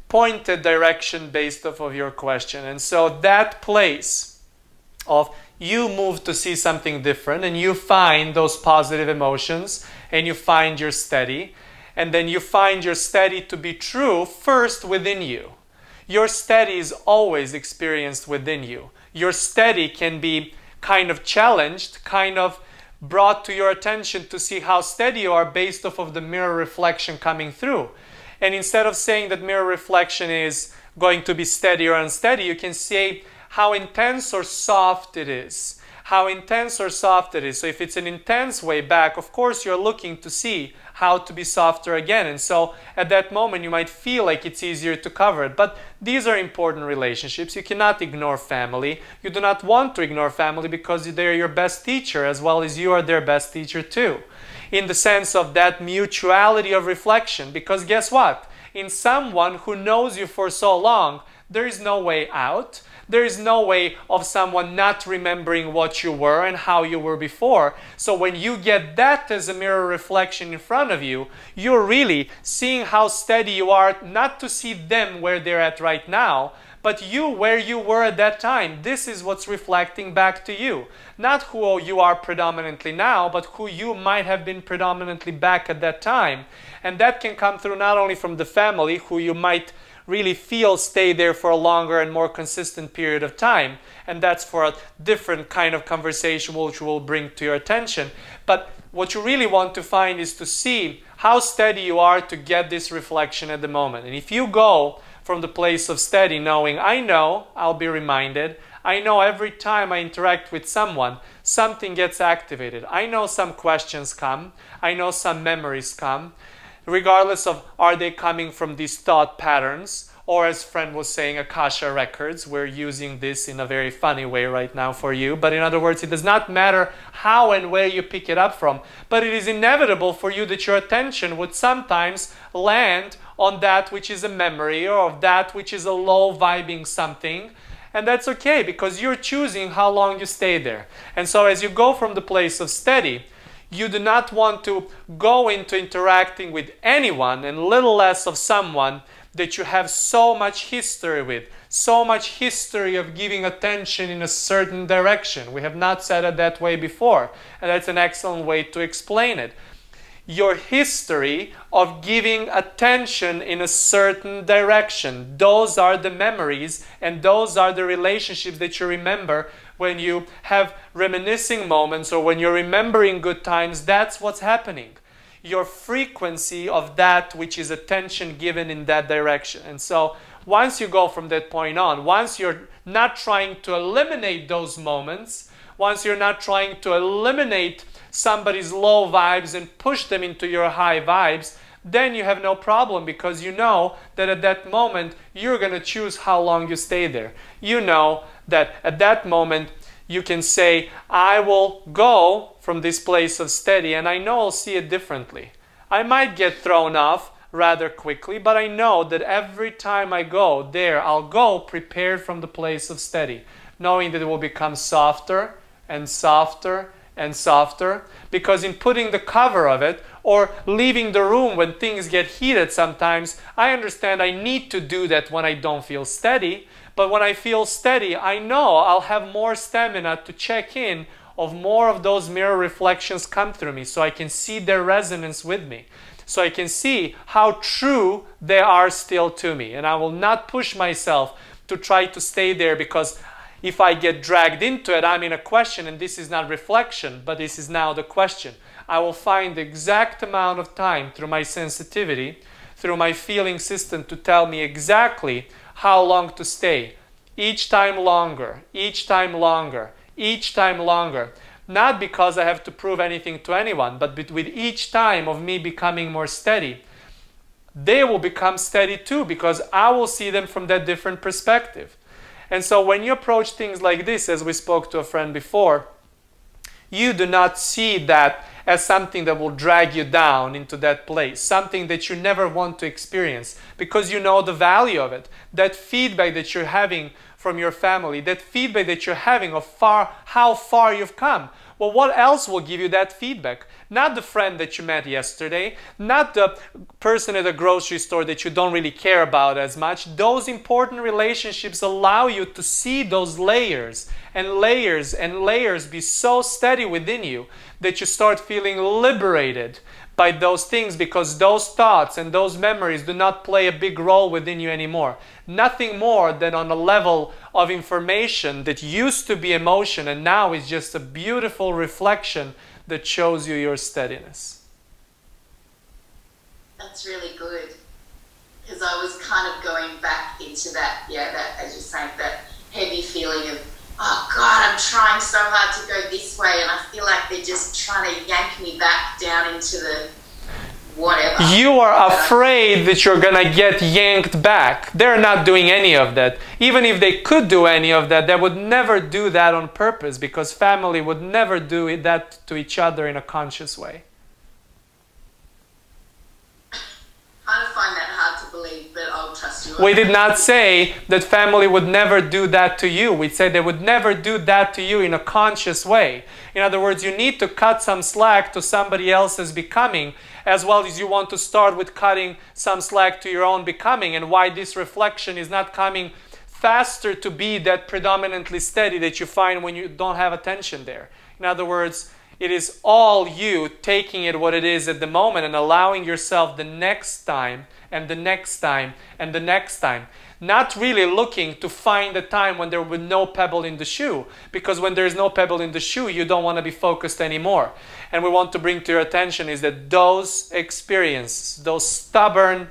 pointed direction based off of your question. And so that place of you move to see something different, and you find those positive emotions, and you find your steady, and then you find your steady to be true first within you. Your steady is always experienced within you. Your steady can be kind of challenged, kind of brought to your attention to see how steady you are based off of the mirror reflection coming through. And instead of saying that mirror reflection is going to be steady or unsteady, you can say how intense or soft it is. How intense or soft it is. So if it's an intense way back, of course you're looking to see how to be softer again. And so at that moment you might feel like it's easier to cover it. But these are important relationships. You cannot ignore family. You do not want to ignore family because they're your best teacher as well as you are their best teacher too. In the sense of that mutuality of reflection. Because guess what? In someone who knows you for so long, there is no way out. There is no way of someone not remembering what you were and how you were before. So when you get that as a mirror reflection in front of you, you're really seeing how steady you are, not to see them where they're at right now, but you where you were at that time. This is what's reflecting back to you. Not who you are predominantly now, but who you might have been predominantly back at that time. And that can come through not only from the family, who you might really feel stay there for a longer and more consistent period of time. And that's for a different kind of conversation which we'll bring to your attention. But what you really want to find is to see how steady you are to get this reflection at the moment. And if you go from the place of steady, knowing, I know I'll be reminded, I know every time I interact with someone, something gets activated. I know some questions come, I know some memories come, regardless of are they coming from these thought patterns, or as friend was saying, Akasha records. We're using this in a very funny way right now for you. But in other words, it does not matter how and where you pick it up from, but it is inevitable for you that your attention would sometimes land on that which is a memory, or of that which is a low vibing something. And that's okay, because you're choosing how long you stay there. And so as you go from the place of steady, you do not want to go into interacting with anyone, and little less of someone that you have so much history with, so much history of giving attention in a certain direction. We have not said it that way before, and that's an excellent way to explain it. Your history of giving attention in a certain direction. Those are the memories, and those are the relationships that you remember when you have reminiscing moments, or when you're remembering good times. That's what's happening. Your frequency of that which is attention given in that direction. And so once you go from that point on, once you're not trying to eliminate those moments, once you're not trying to eliminate somebody's low vibes and push them into your high vibes, then you have no problem, because you know that at that moment you're going to choose how long you stay there. You know that at that moment You can say, I will go from this place of steady and I know I'll see it differently. I might get thrown off rather quickly, but I know that every time I go there, I'll go prepared from the place of steady, knowing that it will become softer and softer and softer, because in putting the cover of it or leaving the room when things get heated sometimes, I understand I need to do that when I don't feel steady. But when I feel steady, I know I'll have more stamina to check in of more of those mirror reflections come through me, so I can see their resonance with me. So I can see how true they are still to me. And I will not push myself to try to stay there, because if I get dragged into it, I'm in a question, and this is not reflection, but this is now the question. I will find the exact amount of time through my sensitivity, through my feeling system, to tell me exactly how long to stay. Each time longer, each time longer, each time longer. Not because I have to prove anything to anyone, but with each time of me becoming more steady, they will become steady too, because I will see them from that different perspective. And so when you approach things like this, as we spoke to a friend before, you do not see that as something that will drag you down into that place, something that you never want to experience, because you know the value of it. That feedback that you're having from your family, that feedback that you're having of how far you've come. Well, what else will give you that feedback? Not the friend that you met yesterday, not the person at the grocery store that you don't really care about as much. Those important relationships allow you to see those layers and layers and layers be so steady within you that you start feeling liberated by those things, because those thoughts and those memories do not play a big role within you anymore. Nothing more than on a level of information that used to be emotion and now is just a beautiful reflection that shows you your steadiness. That's really good, because I was kind of going back into that, that, as you're saying, that heavy feeling of, oh God, I'm trying so hard to go this way, and I feel like they're just trying to yank me back down into the whatever. You are afraid that you're gonna get yanked back. They're not doing any of that. Even if they could do any of that, they would never do that on purpose, because family would never do that to each other in a conscious way. I find that hard to believe, but I'll trust you. We did not say that family would never do that to you. We said they would never do that to you in a conscious way. In other words, you need to cut some slack to somebody else's becoming, as well as you want to start with cutting some slack to your own becoming, and why this reflection is not coming faster to be that predominantly steady that you find when you don't have attention there. In other words, it is all you taking it what it is at the moment and allowing yourself the next time and the next time and the next time. Not really looking to find a time when there will be no pebble in the shoe, because when there is no pebble in the shoe, you don't want to be focused anymore. And we want to bring to your attention is that those experiences, those stubborn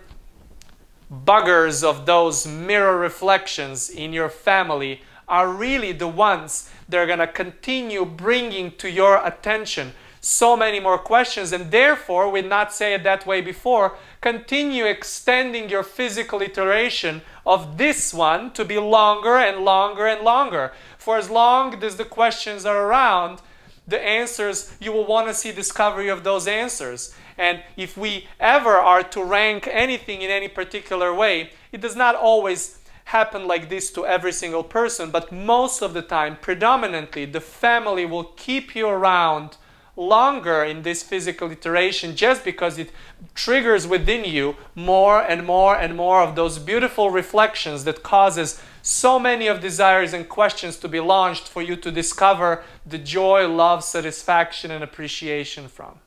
buggers of those mirror reflections in your family are really the ones that are going to continue bringing to your attention so many more questions, and therefore, we did not say it that way before, continue extending your physical iteration of this one to be longer and longer and longer. For as long as the questions are around, the answers, you will want to see discovery of those answers. And if we ever are to rank anything in any particular way, it does not always happen like this to every single person, but most of the time, predominantly, the family will keep you around longer in this physical iteration, just because it triggers within you more and more and more of those beautiful reflections that causes so many of desires and questions to be launched for you to discover the joy, love, satisfaction, and appreciation from.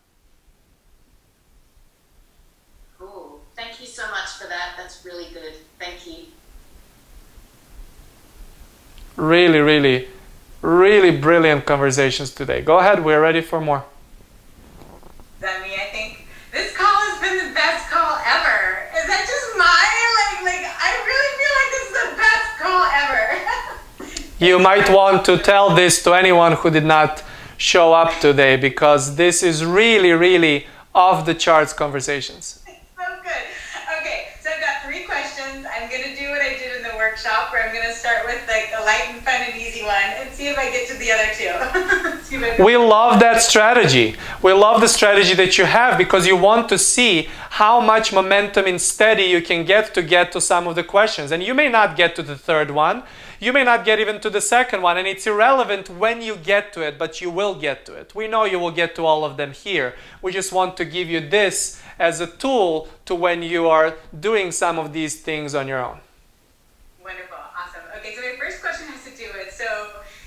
Cool. Thank you so much for that. That's really good. Thank you. Really, really, really brilliant conversations today. Go ahead, we're ready for more. Demi, I think this call has been the best call ever. Is that just mine? Like I really feel like this is the best call ever. You might want to tell this to anyone who did not show up today, because this is really, really off the charts conversations. So good. Okay, so I've got 3 questions. I'm going to do what I did in the workshop. workshop where I'm going to start with like a light and fun and easy one and see if I get to the other two. See if I We love that strategy. We love the strategy that you have because you want to see how much momentum and steady you can get to some of the questions. And you may not get to the third one. You may not get even to the second one, and it's irrelevant when you get to it, but you will get to it. We know you will get to all of them here. We just want to give you this as a tool to when you are doing some of these things on your own. Wonderful. Awesome. Okay, so my first question has to do with, so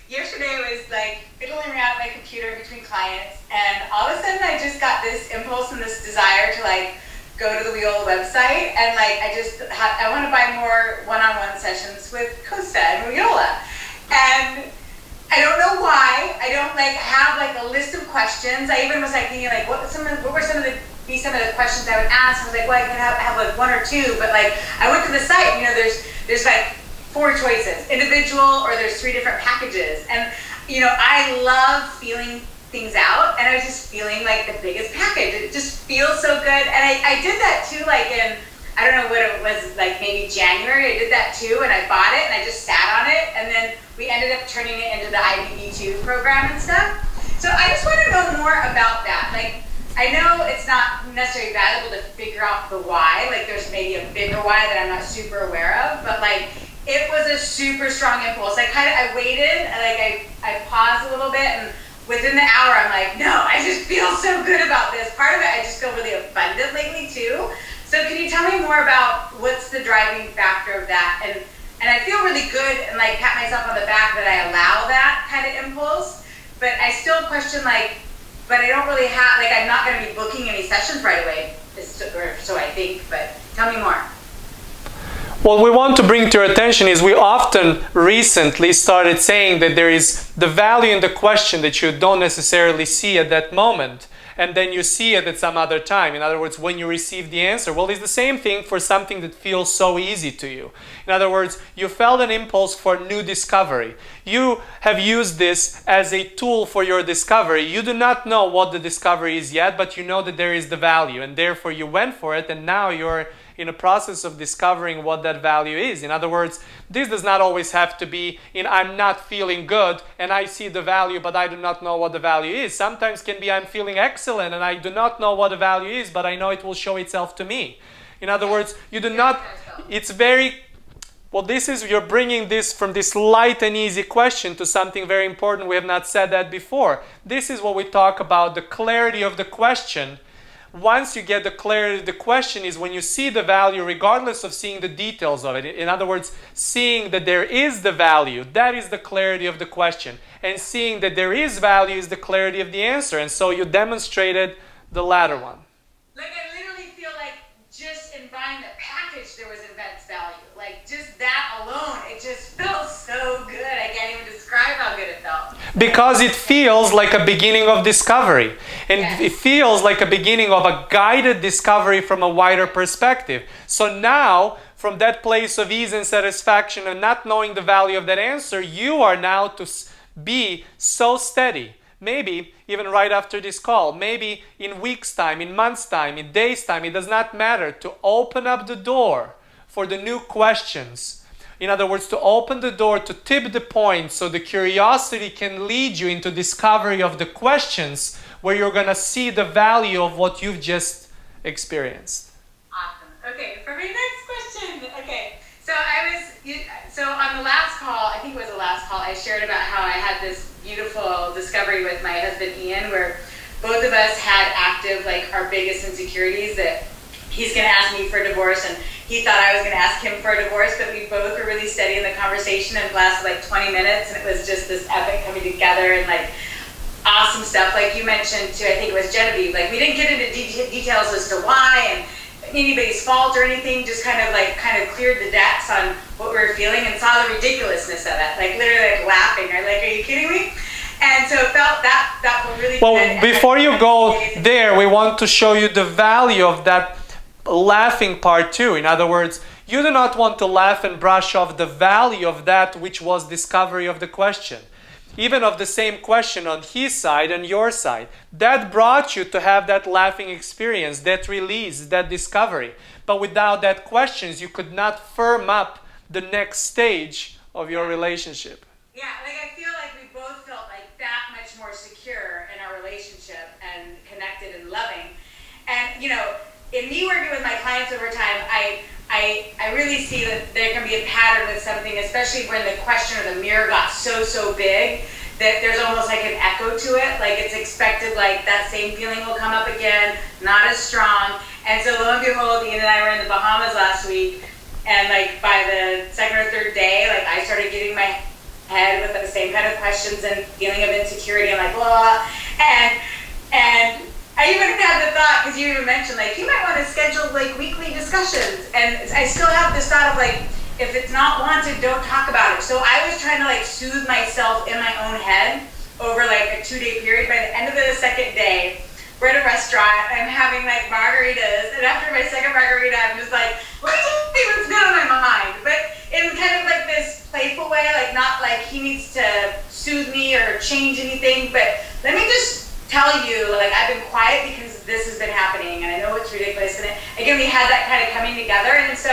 yesterday I was like fiddling around my computer between clients, and all of a sudden I just got this impulse and this desire to like go to the Weola website, and like I want to buy more one-on-one sessions with Kosta and Weola. And I don't know why. I don't like have like a list of questions. I even was like thinking like what were some of the questions I would ask. I was like, well, I can have like one or two, but like I went to the site, you know, there's like 4 choices, individual, or there's 3 different packages. And you know, I love feeling things out, and I was just feeling like the biggest package. It just feels so good. And I did that too, like in, I don't know what it was, like maybe January, I did that too, and I bought it and I just sat on it, and then we ended up turning it into the IBB2 program and stuff. So I just want to know more about that. Like, I know it's not necessarily valuable to figure out the why, like there's maybe a bigger why that I'm not super aware of, but like it was a super strong impulse. I waited, like I paused a little bit, and within the hour, I'm like, no, I just feel so good about this. Part of it, I just feel really abundant lately too. So can you tell me more about what's the driving factor of that? And I feel really good and like pat myself on the back that I allow that kind of impulse, but I still question like, but I don't really have, like I'm not gonna be booking any sessions right away, or so I think, but tell me more. What we want to bring to your attention is we often recently started saying that there is the value in the question that you don't necessarily see at that moment, and then you see it at some other time. In other words, when you receive the answer. Well, it's the same thing for something that feels so easy to you. In other words, you felt an impulse for new discovery. You have used this as a tool for your discovery. You do not know what the discovery is yet, but you know that there is the value, and therefore you went for it, and now you're in a process of discovering what that value is. In other words, this does not always have to be in I'm not feeling good and I see the value but I do not know what the value is. Sometimes can be I'm feeling excellent and I do not know what the value is, but I know it will show itself to me. In other words, you do not, it's very, well, this is, you're bringing this from this light and easy question to something very important. We have not said that before. This is what we talk about, the clarity of the question. Once you get the clarity of the question is when you see the value regardless of seeing the details of it. In other words, seeing that there is the value, that is the clarity of the question. And seeing that there is value is the clarity of the answer. And so you demonstrated the latter one. Like I literally feel like just in buying the package there was immense value. Like just that alone, it just felt so good. I can't even describe how good it felt. Because it feels like a beginning of discovery. And yes, it feels like a beginning of a guided discovery from a wider perspective. So now, from that place of ease and satisfaction and not knowing the value of that answer, you are now to be so steady. Maybe even right after this call, maybe in weeks' time, in months' time, in days' time, it does not matter, to open up the door for the new questions. In other words, to open the door, to tip the point so the curiosity can lead you into discovery of the questions where you're going to see the value of what you've just experienced. Awesome. Okay, for my next question. Okay, so so on the last call, I think it was the last call, I shared about how I had this beautiful discovery with my husband Ian, where both of us had active, like our biggest insecurities, that he's going to ask me for a divorce, and he thought I was going to ask him for a divorce, but we both were really steady in the conversation, and it lasted like 20 minutes, and it was just this epic coming together and like awesome stuff. Like you mentioned too, I think it was Genevieve, like we didn't get into details as to why and anybody's fault or anything, just kind of cleared the decks on what we were feeling and saw the ridiculousness of it, like literally like laughing, or like, are you kidding me? And so it felt that felt really well, good. Before you go there, we want to show you the value of that laughing part too. In other words, you do not want to laugh and brush off the value of that which was discovery of the question. Even of the same question on his side and your side. That brought you to have that laughing experience, that release, that discovery. But without that questions, you could not firm up the next stage of your relationship. Yeah, like I feel like we both felt like that much more secure in our relationship and connected and loving. And, you know, in me working with my clients over time, I really see that there can be a pattern with something, especially when the question or the mirror got so big that there's almost like an echo to it. Like it's expected, like that same feeling will come up again, not as strong. And so lo and behold, Ian and I were in the Bahamas last week, and like by the second or third day, like I started getting my head with the same kind of questions and feeling of insecurity and like blah, and I even had the thought, because you even mentioned like you might want to schedule like weekly discussions, and I still have this thought of like, if it's not wanted, don't talk about it. So I was trying to like soothe myself in my own head over like a 2-day period. By the end of the second day, we're at a restaurant, I'm having like margaritas, and after my second margarita, I'm just like, let's see what's good on my mind. But in kind of like this playful way, like not like he needs to soothe me or change anything, but let me just tell you, like I've been quiet because this has been happening, and I know it's ridiculous. And again, we had that kind of coming together, and so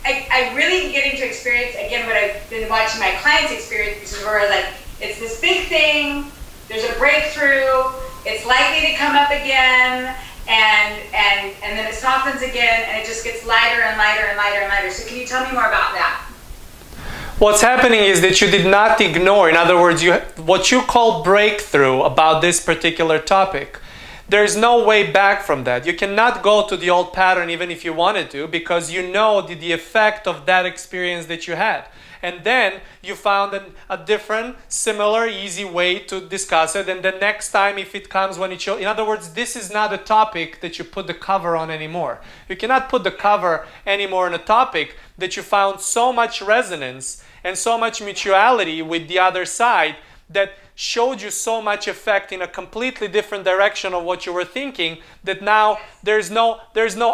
I really getting to experience, again, what I've been watching my clients experience, which is where like, it's this big thing, there's a breakthrough, it's likely to come up again, and then it softens again, and it just gets lighter and lighter and lighter and lighter. So can you tell me more about that? What's happening is that you did not ignore, in other words, what you call breakthrough about this particular topic. There's no way back from that. You cannot go to the old pattern even if you wanted to, because you know the effect of that experience that you had. And then you found a different, similar, easy way to discuss it. And the next time, if it comes when it shows, in other words, this is not a topic that you put the cover on anymore. You cannot put the cover anymore on a topic that you found so much resonance and so much mutuality with the other side that showed you so much effect in a completely different direction of what you were thinking, that now there's no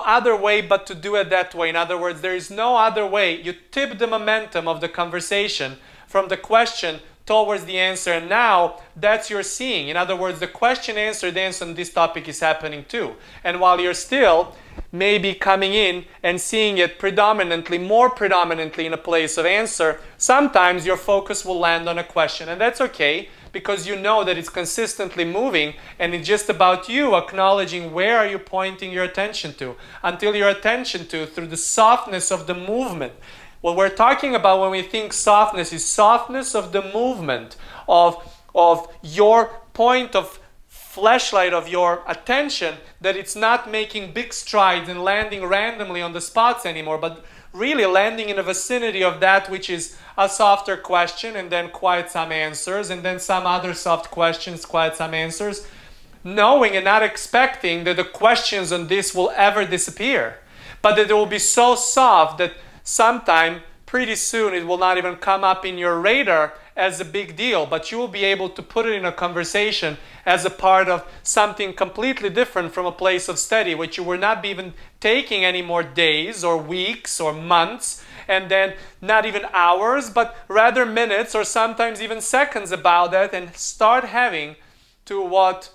other way but to do it that way. In other words, there is no other way. You tip the momentum of the conversation from the question towards the answer, and now that's your seeing. In other words, the question answer dance on this topic is happening too. And while you're still maybe coming in and seeing it predominantly, more predominantly in a place of answer, sometimes your focus will land on a question, and that's okay, because you know that it's consistently moving, and it's just about you acknowledging where are you pointing your attention to, until your attention to, through the softness of the movement. What we're talking about when we think softness is softness of the movement, of your point of flashlight of your attention, that it's not making big strides and landing randomly on the spots anymore, but really landing in the vicinity of that which is a softer question, and then quite some answers, and then some other soft questions, quite some answers, knowing and not expecting that the questions on this will ever disappear, but that it will be so soft that sometime pretty soon it will not even come up in your radar as a big deal, but you will be able to put it in a conversation as a part of something completely different from a place of study, which you will not be even taking any more days or weeks or months, and then not even hours, but rather minutes or sometimes even seconds about that, and start having to what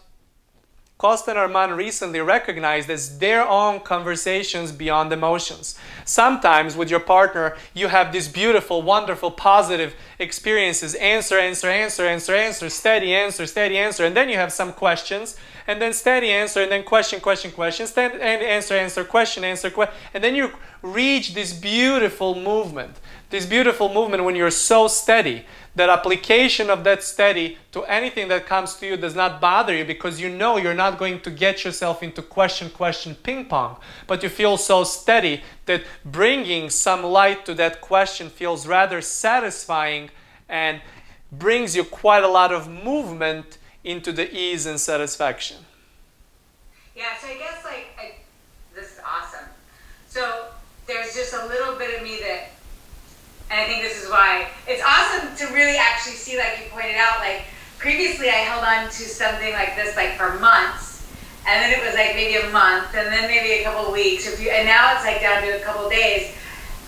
Kosta and Armand recently recognized as their own conversations beyond emotions. Sometimes with your partner, you have these beautiful, wonderful, positive experiences. Answer, answer, answer, answer, answer, steady answer, and then you have some questions, and then steady answer, and then question, question, question, answer, answer, question, answer, and then you reach this beautiful movement. This beautiful movement when you're so steady. That application of that steady to anything that comes to you does not bother you, because you know you're not going to get yourself into question, question, ping pong. But you feel so steady that bringing some light to that question feels rather satisfying and brings you quite a lot of movement into the ease and satisfaction. Yeah, so I guess this is awesome. So there's just a little bit of me that, and I think this is why it's awesome to really actually see, like you pointed out, like previously I held on to something like this like for months, and then it was like maybe a month, and then maybe a couple of weeks, and now it's like down to a couple of days,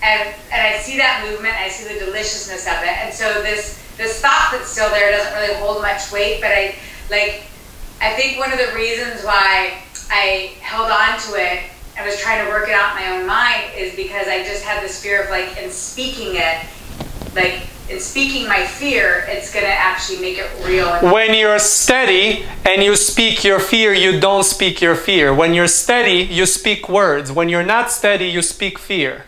and I see that movement, I see the deliciousness of it, and so this thought that's still there doesn't really hold much weight, but I think one of the reasons why I held on to it I was trying to work it out in my own mind is because I just had this fear of like, in speaking it, like in speaking my fear, it's going to actually make it real. When you're steady and you speak your fear, you don't speak your fear. When you're steady, you speak words. When you're not steady, you speak fear.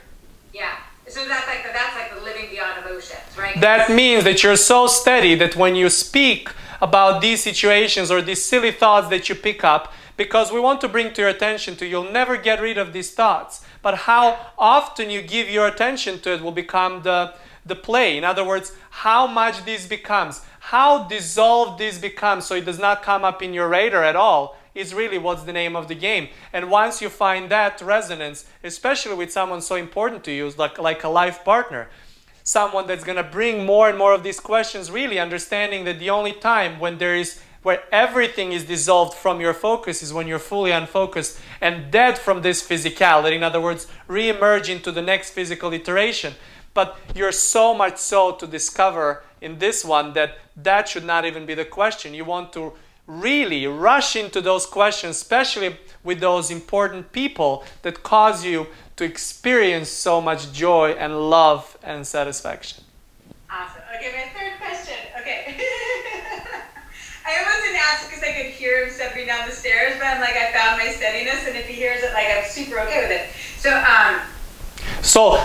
Yeah. So that's like the living beyond emotions, right? That means that you're so steady that when you speak about these situations or these silly thoughts that you pick up, because we want to bring to your attention to, you'll never get rid of these thoughts. But how often you give your attention to it will become the play. In other words, how much this becomes, how dissolved this becomes so it does not come up in your radar at all is really what's the name of the game. And once you find that resonance, especially with someone so important to you, like a life partner, someone that's going to bring more and more of these questions, really understanding that the only time where everything is dissolved from your focus is when you're fully unfocused and dead from this physicality. In other words, re-emerge into the next physical iteration. But you're so much so to discover in this one that should not even be the question. You want to really rush into those questions, especially with those important people that cause you to experience so much joy and love and satisfaction. Awesome. Okay, my third question. Okay. I almost didn't ask because I could hear him stepping down the stairs, but I'm like, I found my steadiness, and if he hears it, like, I'm super okay with it. So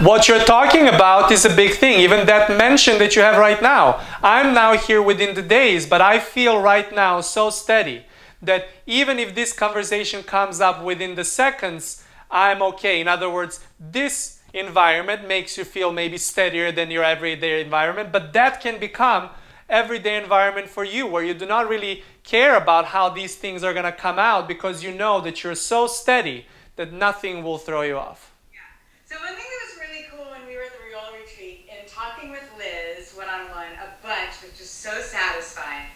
what you're talking about is a big thing. Even that mention that you have right now. I'm now here within the days, but I feel right now so steady that even if this conversation comes up within the seconds, I'm okay. In other words, this environment makes you feel maybe steadier than your everyday environment, but that can become everyday environment for you, where you do not really care about how these things are going to come out because you know that you're so steady that nothing will throw you off. Yeah. So one thing that was really cool when we were at the Weola retreat and talking with Liz one-on-one a bunch, which was so satisfying,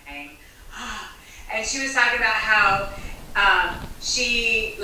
and she was talking about how she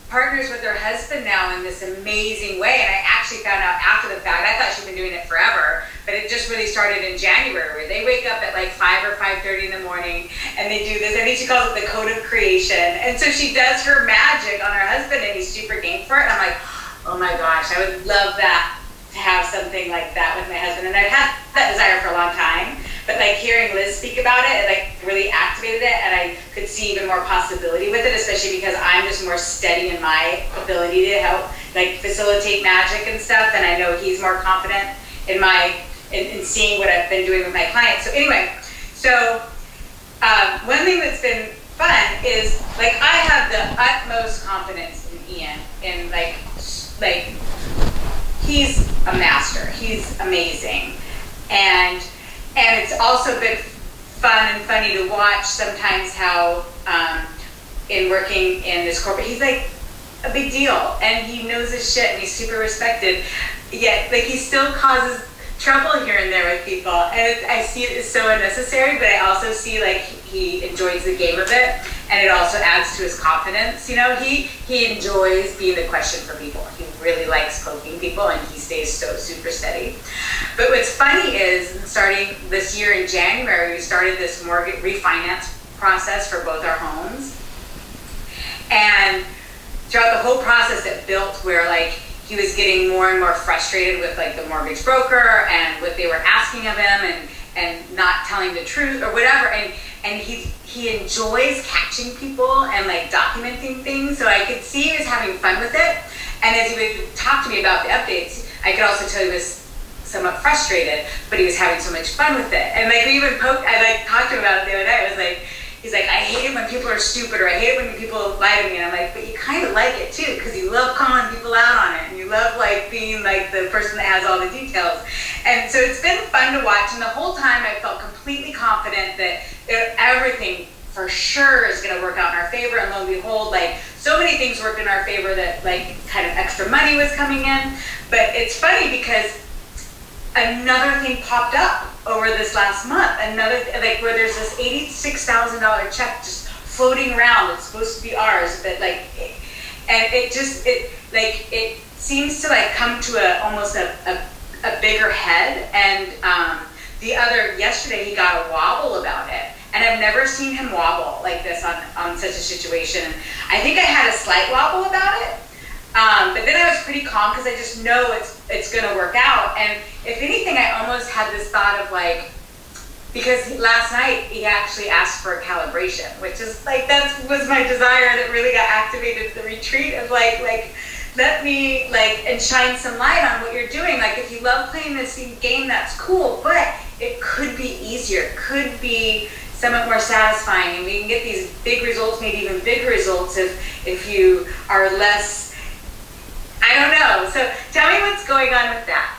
partners with her husband now in this amazing way, and I actually found out after the fact. I thought she'd been doing it forever, but it just really started in January, where they wake up at like 5 or 5:30 in the morning and they do this. I think she calls it the code of creation, and so she does her magic on her husband, and he's super game for it. And I'm like, oh my gosh, I would love that, to have something like that with my husband. And I've had that desire for a long time, but like hearing Liz speak about it, like really activated it, and I could see even more possibility with it, especially because I'm just more steady in my ability to help like facilitate magic and stuff, and I know he's more confident in in seeing what I've been doing with my clients. So anyway, one thing that's been fun is like I have the utmost confidence in Ian, and like he's a master, he's amazing, and it's also been fun and funny to watch sometimes how in working in this corporate, he's like a big deal, and he knows his shit, and he's super respected, yet like he still causes trouble here and there with people, and I see it as so unnecessary, but I also see like he enjoys the game of it, and it also adds to his confidence. You know, he enjoys being the question for people. He really likes poking people, and he stays so super steady. But what's funny is, starting this year in January, we started this mortgage refinance process for both our homes, and throughout the whole process it built where like he was getting more and more frustrated with like the mortgage broker and what they were asking of him, and not telling the truth or whatever, and he enjoys catching people and like documenting things, so I could see he was having fun with it. And as he would talk to me about the updates, I could also tell he was somewhat frustrated, but he was having so much fun with it. And like we even I like talked to him about it the other day. I was like, he's like, I hate it when people are stupid, or I hate it when people lie to me. And I'm like, but you kind of like it too, because you love calling people out on it, and you love like being like the person that has all the details. And so it's been fun to watch, and the whole time I felt completely confident that everything for sure is going to work out in our favor. And lo and behold, like so many things worked in our favor that like kind of extra money was coming in. But it's funny because another thing popped up over this last month, like where there's this $86,000 check just floating around. It's supposed to be ours, but like, and it seems to like come to almost a bigger head. And yesterday he got a wobble about it, And I've never seen him wobble like this on such a situation. I think I had a slight wobble about it. But then I was pretty calm because I just know it's going to work out. And if anything, I almost had this thought of like, because last night he actually asked for a calibration, which is like, that was my desire that really got activated at the retreat of like, let me like, and shine some light on what you're doing. Like if you love playing this game, that's cool, but it could be easier, could be somewhat more satisfying. And we can get these big results, maybe even bigger results if you are less, I don't know. So tell me what's going on with that.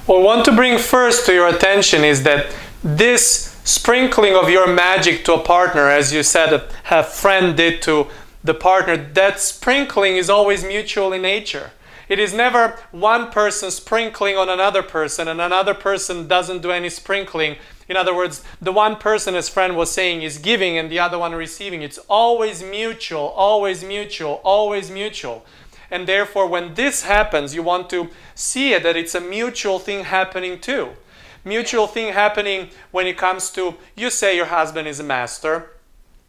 What I want to bring first to your attention is that this sprinkling of your magic to a partner, as you said, a friend did to the partner, that sprinkling is always mutual in nature. It is never one person sprinkling on another person and another person doesn't do any sprinkling. In other words, the one person, as friend was saying, is giving and the other one receiving. It's always mutual, always mutual, always mutual. And therefore, when this happens, you want to see it, that it's a mutual thing happening too. Mutual thing happening when it comes to, you say your husband is a master.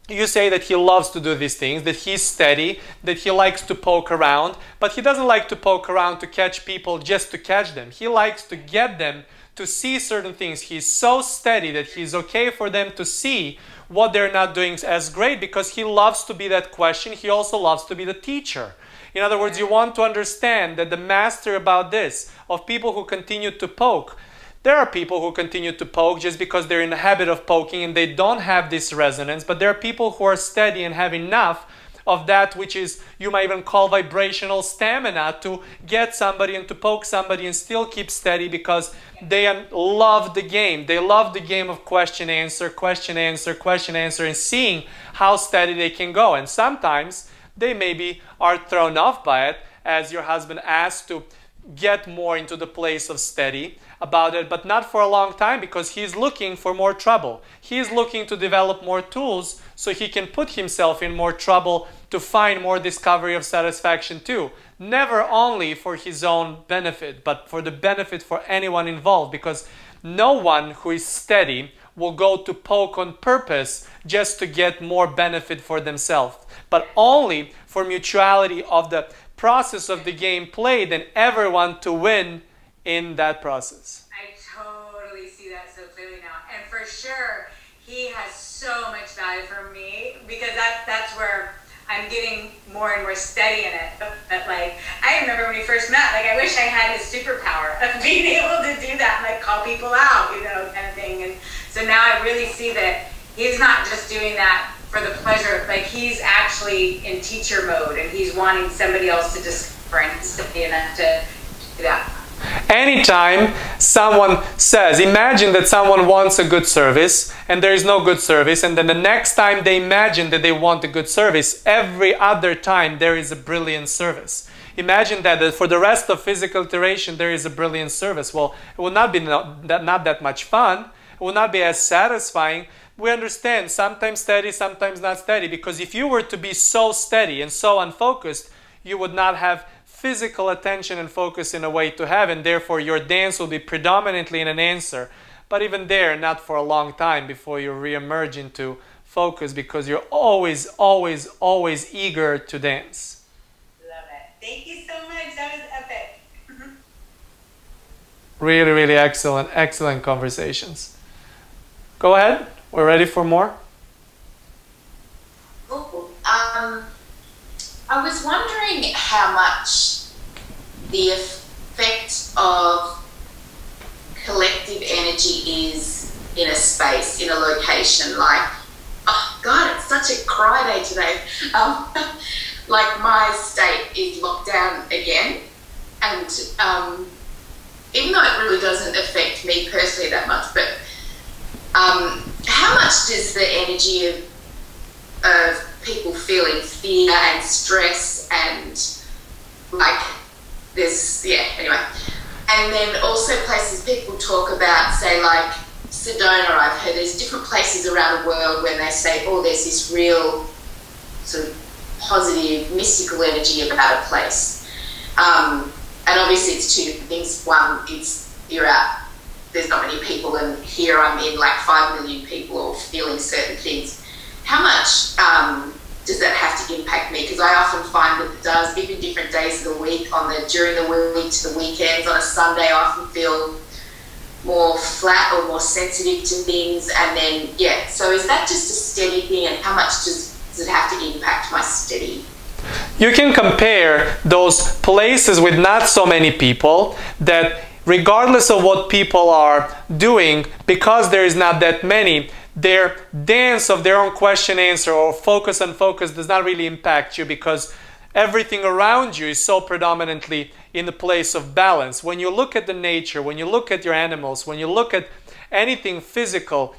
You say that he loves to do these things, that he's steady, that he likes to poke around, but he doesn't like to poke around to catch people just to catch them. He likes to get them to see certain things. He's so steady that he's okay for them to see what they're not doing as great because he loves to be that question. He also loves to be the teacher. In other words, you want to understand that the master about this, of people who continue to poke, there are people who continue to poke just because they're in the habit of poking and they don't have this resonance, but there are people who are steady and have enough of that which is, you might even call vibrational stamina, to get somebody and to poke somebody and still keep steady because they love the game. They love the game of question, answer, question, answer, question, answer, and seeing how steady they can go. And sometimes they maybe are thrown off by it, as your husband asked to get more into the place of steady about it, but not for a long time because he's looking for more trouble. He's looking to develop more tools so he can put himself in more trouble to find more discovery of satisfaction too. Never only for his own benefit, but for the benefit for anyone involved, because no one who is steady will go to poke on purpose just to get more benefit for themselves, but only for mutuality of the process of the game played and everyone to win in that process. I totally see that so clearly now. And for sure, he has so much value for me because that's where I'm getting more and more steady in it. But like, I remember when we first met, like I wish I had his superpower of being able to do that and like call people out, you know, kind of thing. And so now I really see that he's not just doing that for the pleasure, like he's actually in teacher mode and he's wanting somebody else to discover and to do that. Anytime someone says, imagine that someone wants a good service and there is no good service, and then the next time they imagine that they want a good service, every other time there is a brilliant service. Imagine that for the rest of physical iteration there is a brilliant service. Well, it will not be not that much fun. It will not be as satisfying. We understand, sometimes steady, sometimes not steady, because if you were to be so steady and so unfocused, you would not have physical attention and focus in a way to have, and therefore your dance will be predominantly in an answer. But even there, not for a long time before you re-emerge into focus, because you're always, always, always eager to dance. Love it. Thank you so much. That was epic. Really, really excellent, excellent conversations. Go ahead. We're ready for more. I was wondering how much the effect of collective energy is in a space, in a location. Like, oh God, it's such a cry day today. Like my state is locked down again, and even though it really doesn't affect me personally that much, but how much does the energy of people feeling fear and stress and like this, yeah, anyway. And then also places people talk about, say like Sedona, I've heard there's different places around the world where they say, oh, there's this real sort of positive, mystical energy about a place. And obviously it's two different things. One, it's you're out there's not many people, and here I'm in like 5 million people all feeling certain things. How much does that have to impact me? Because I often find that it does, even different days of the week, during the week to the weekends. On a Sunday, I often feel more flat or more sensitive to things, and then so is that just a steady thing, and how much does it have to impact my steady? You can compare those places with not so many people that regardless of what people are doing, because there is not that many, their dance of their own question answer or focus on focus does not really impact you, because everything around you is so predominantly in the place of balance. When you look at the nature, when you look at your animals, when you look at anything physical,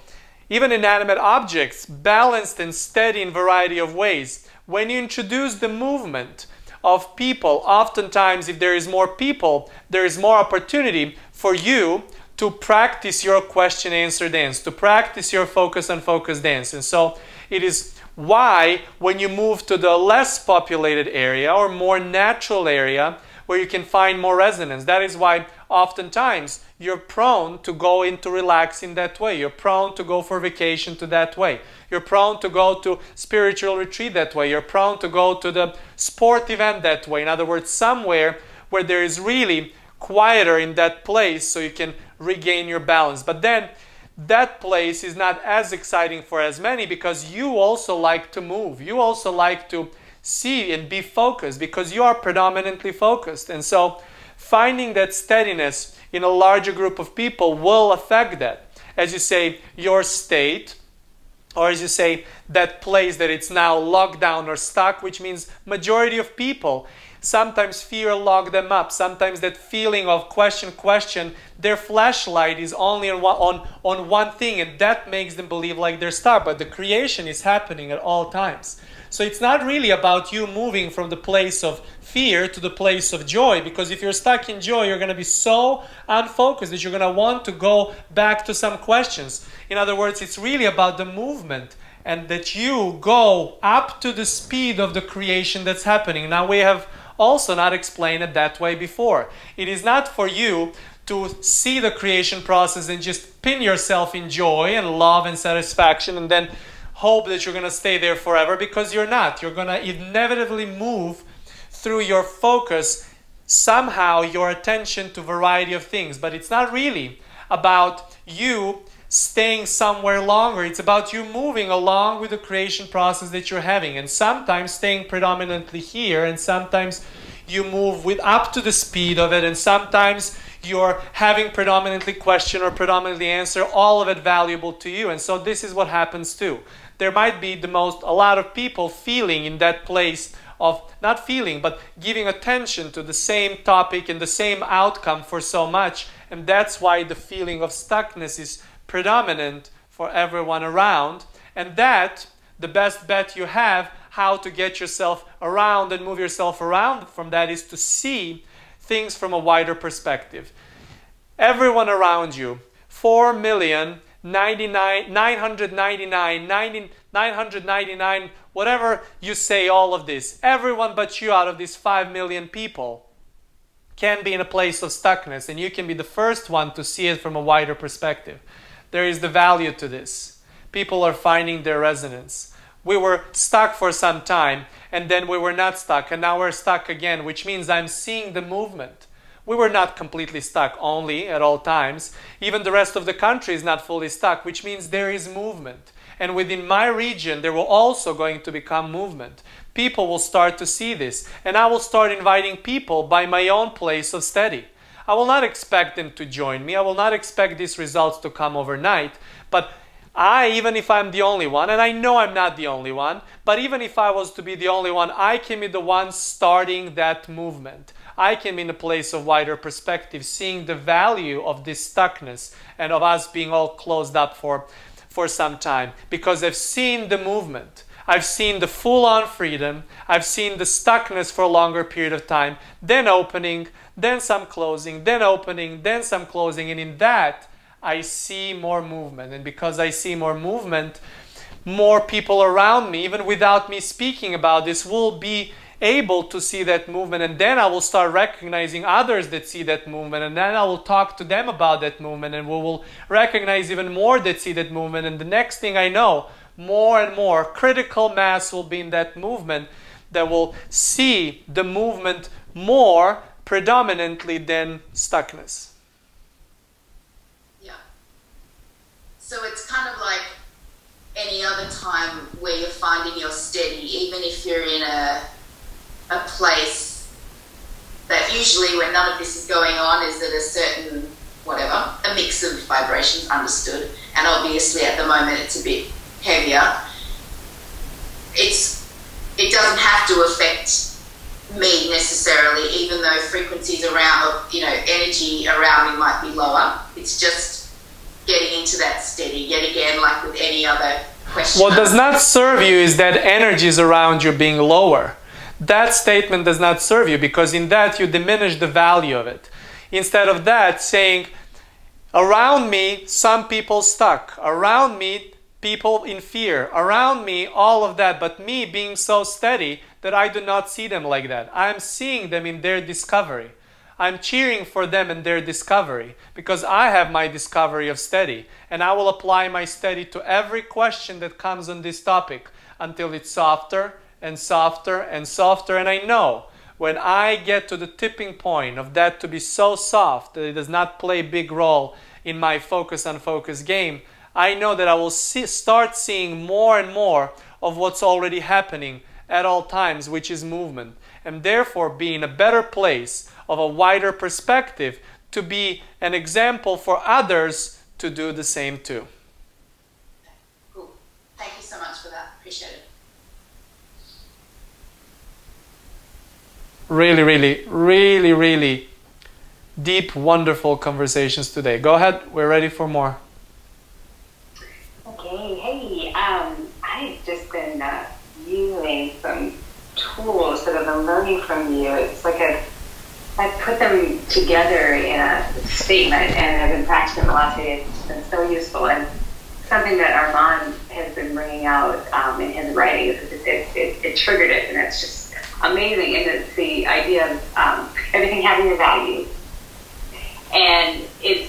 even inanimate objects, balanced and steady in a variety of ways. When you introduce the movement of people, oftentimes if there is more people, there is more opportunity for you to practice your question answer dance, to practice your focus on focus dance. And so it is why when you move to the less populated area or more natural area where you can find more resonance, that is why oftentimes you're prone to go into relaxing that way. You're prone to go for vacation to that way. You're prone to go to spiritual retreat that way. You're prone to go to the sport event that way. In other words, somewhere where there is really quieter in that place so you can regain your balance. But then that place is not as exciting for as many, because you also like to move. You also like to see and be focused, because you are predominantly focused. And so finding that steadiness in a larger group of people will affect that. As you say, your state, or as you say, that place that it's now locked down or stuck, which means majority of people. Sometimes fear lock them up. Sometimes that feeling of question, their flashlight is only on one thing, and that makes them believe like they're stuck. But the creation is happening at all times. So it's not really about you moving from the place of fear to the place of joy, because if you're stuck in joy, you're going to be so unfocused that you're going to want to go back to some questions. In other words, it's really about the movement, and that you go up to the speed of the creation that's happening. Now, we have also not explained it that way before. It is not for you to see the creation process and just pin yourself in joy and love and satisfaction and then hope that you're going to stay there forever, because you're not. You're going to inevitably move through your focus, somehow your attention to a variety of things. But it's not really about you staying somewhere longer. It's about you moving along with the creation process that you're having, and sometimes staying predominantly here, and sometimes you move with up to the speed of it, and sometimes you're having predominantly question or predominantly answer, all of it valuable to you. And so this is what happens too. There might be a lot of people feeling in that place of not feeling, but giving attention to the same topic and the same outcome for so much. And that's why the feeling of stuckness is predominant for everyone around. And that, the best bet you have how to get yourself around and move yourself around from that, is to see things from a wider perspective. Everyone around you, 4,999,999, whatever you say, all of this, everyone but you out of these 5 million people can be in a place of stuckness, and you can be the first one to see it from a wider perspective. There is the value to this. People are finding their resonance. We were stuck for some time, and then we were not stuck, and now we're stuck again, which means I'm seeing the movement. We were not completely stuck only at all times. Even the rest of the country is not fully stuck, which means there is movement. And within my region, there will also going to become movement. People will start to see this, and I will start inviting people by my own place of study. I will not expect them to join me. I will not expect these results to come overnight, but even if I'm the only one, and I know I'm not the only one, but even if I was to be the only one, I can be the one starting that movement. I can be in a place of wider perspective, seeing the value of this stuckness and of us being all closed up for some time, because I've seen the movement. I've seen the full-on freedom. I've seen the stuckness for a longer period of time, then opening, then some closing, then opening, then some closing, and in that, I see more movement. And because I see more movement, more people around me, even without me speaking about this, will be able to see that movement, and then I will start recognizing others that see that movement, and then I will talk to them about that movement, and we will recognize even more that see that movement, and the next thing I know, more and more critical mass will be in that movement that will see the movement more predominantly than stuckness. Yeah. So it's kind of like any other time where you're finding you're steady, even if you're in a place that usually when none of this is going on is at a certain, whatever, a mix of vibrations, understood, and obviously at the moment it's a bit heavier. It doesn't have to affect me necessarily, even though frequencies around, you know, energy around me might be lower. It's just getting into that steady, yet again, like with any other question. What does not serve you is that energies around you being lower. That statement does not serve you, because in that you diminish the value of it. Instead of that, saying, around me, some people stuck. Around me, people in fear. Around me, all of that. But me being so steady that I do not see them like that. I'm seeing them in their discovery. I'm cheering for them in their discovery, because I have my discovery of steady, and I will apply my steady to every question that comes on this topic until it's softer and softer and softer. And I know when I get to the tipping point of that to be so soft that it does not play a big role in my focus on focus game, I know that I will start seeing more and more of what's already happening at all times, which is movement, and therefore be in a better place of a wider perspective to be an example for others to do the same too. Cool. Thank you so much for that. Appreciate it. Really, really, really, really deep, wonderful conversations today. Go ahead. We're ready for more. Okay. Hey, I've just been using some tools that I've been learning from you. It's like I put them together in a statement, and I've been practicing the last day. It's been so useful, and something that Armand has been bringing out in his writing. It triggered it, and it's just amazing. And it's the idea of everything having a value, and to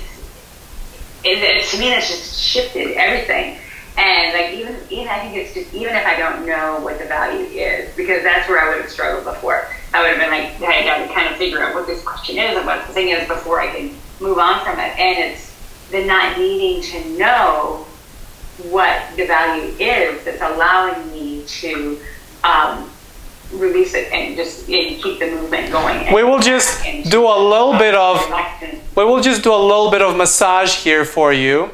me that's just shifted everything. And like even I think it's just, even if I don't know what the value is, because that's where I would have struggled before. I would have been like, I got to kind of figure out what this question is and what the thing is before I can move on from it. And it's the not needing to know what the value is that's allowing me to release it and just keep the movement going. We will just do a little bit of massage here for you.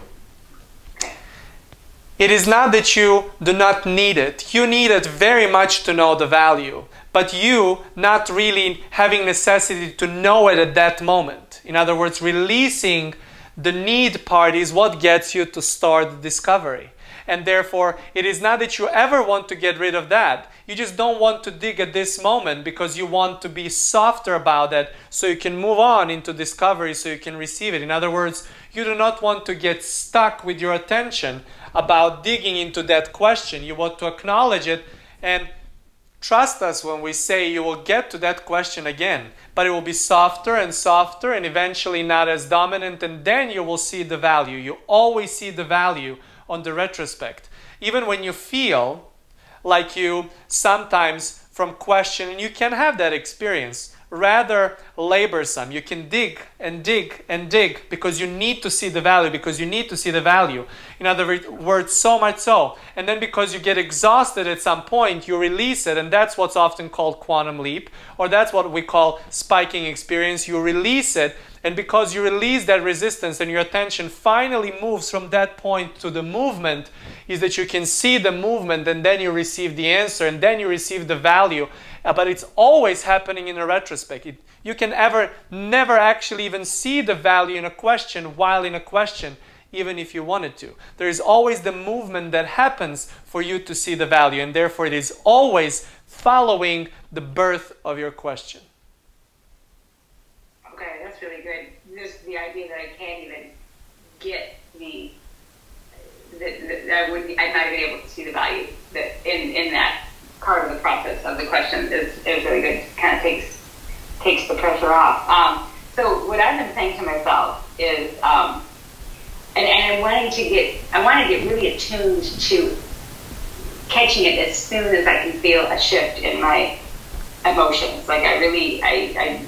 It is not that you do not need it. You need it very much to know the value, but you not really having necessity to know it at that moment. In other words, releasing the need part is what gets you to start the discovery. And therefore, it is not that you ever want to get rid of that. You just don't want to dig at this moment because you want to be softer about that so you can move on into discovery, so you can receive it. In other words, you do not want to get stuck with your attention about digging into that question. You want to acknowledge it, and trust us when we say you will get to that question again, but it will be softer and softer and eventually not as dominant, and then you will see the value. You always see the value on the retrospect. Even when you feel like you sometimes from question, and you can have that experience, rather laborsome. You can dig and dig and dig because you need to see the value, In other words, so much so. And then because you get exhausted at some point, you release it, and that's what's often called quantum leap, or that's what we call spiking experience. You release it, and because you release that resistance and your attention finally moves from that point to the movement, is that you can see the movement, and then you receive the answer, and then you receive the value. But it's always happening in a retrospect. You can never actually even see the value in a question while in a question, even if you wanted to. There is always the movement that happens for you to see the value, and therefore it is always following the birth of your question. Okay, that's really good. Just the idea that I can't even get I'm not even able to see the value that in that part of the process of the question is really good. Kind of takes the pressure off. So what I've been saying to myself is, and I want to get really attuned to catching it as soon as I can feel a shift in my emotions. Like I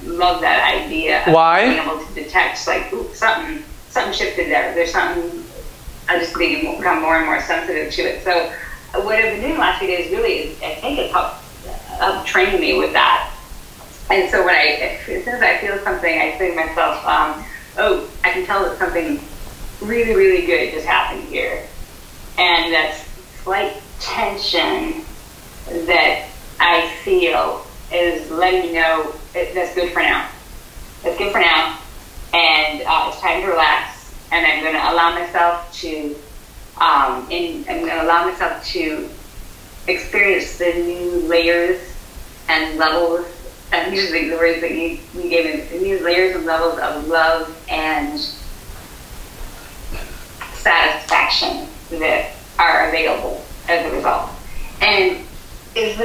love that idea of being able to detect, like, ooh, something shifted there. There's something. I just become more and more sensitive to it. So what I've been doing the last few days really is, I think it's helped train me with that. And so as soon as I feel something, I say to myself, oh, I can tell that something really, really good just happened here. And that slight tension that I feel is letting me know that's good for now. That's good for now. And it's time to relax. And I'm going to allow myself to experience the new layers and levels, and usually the words that you gave me, the new layers and levels of love and satisfaction that are available as a result. And it's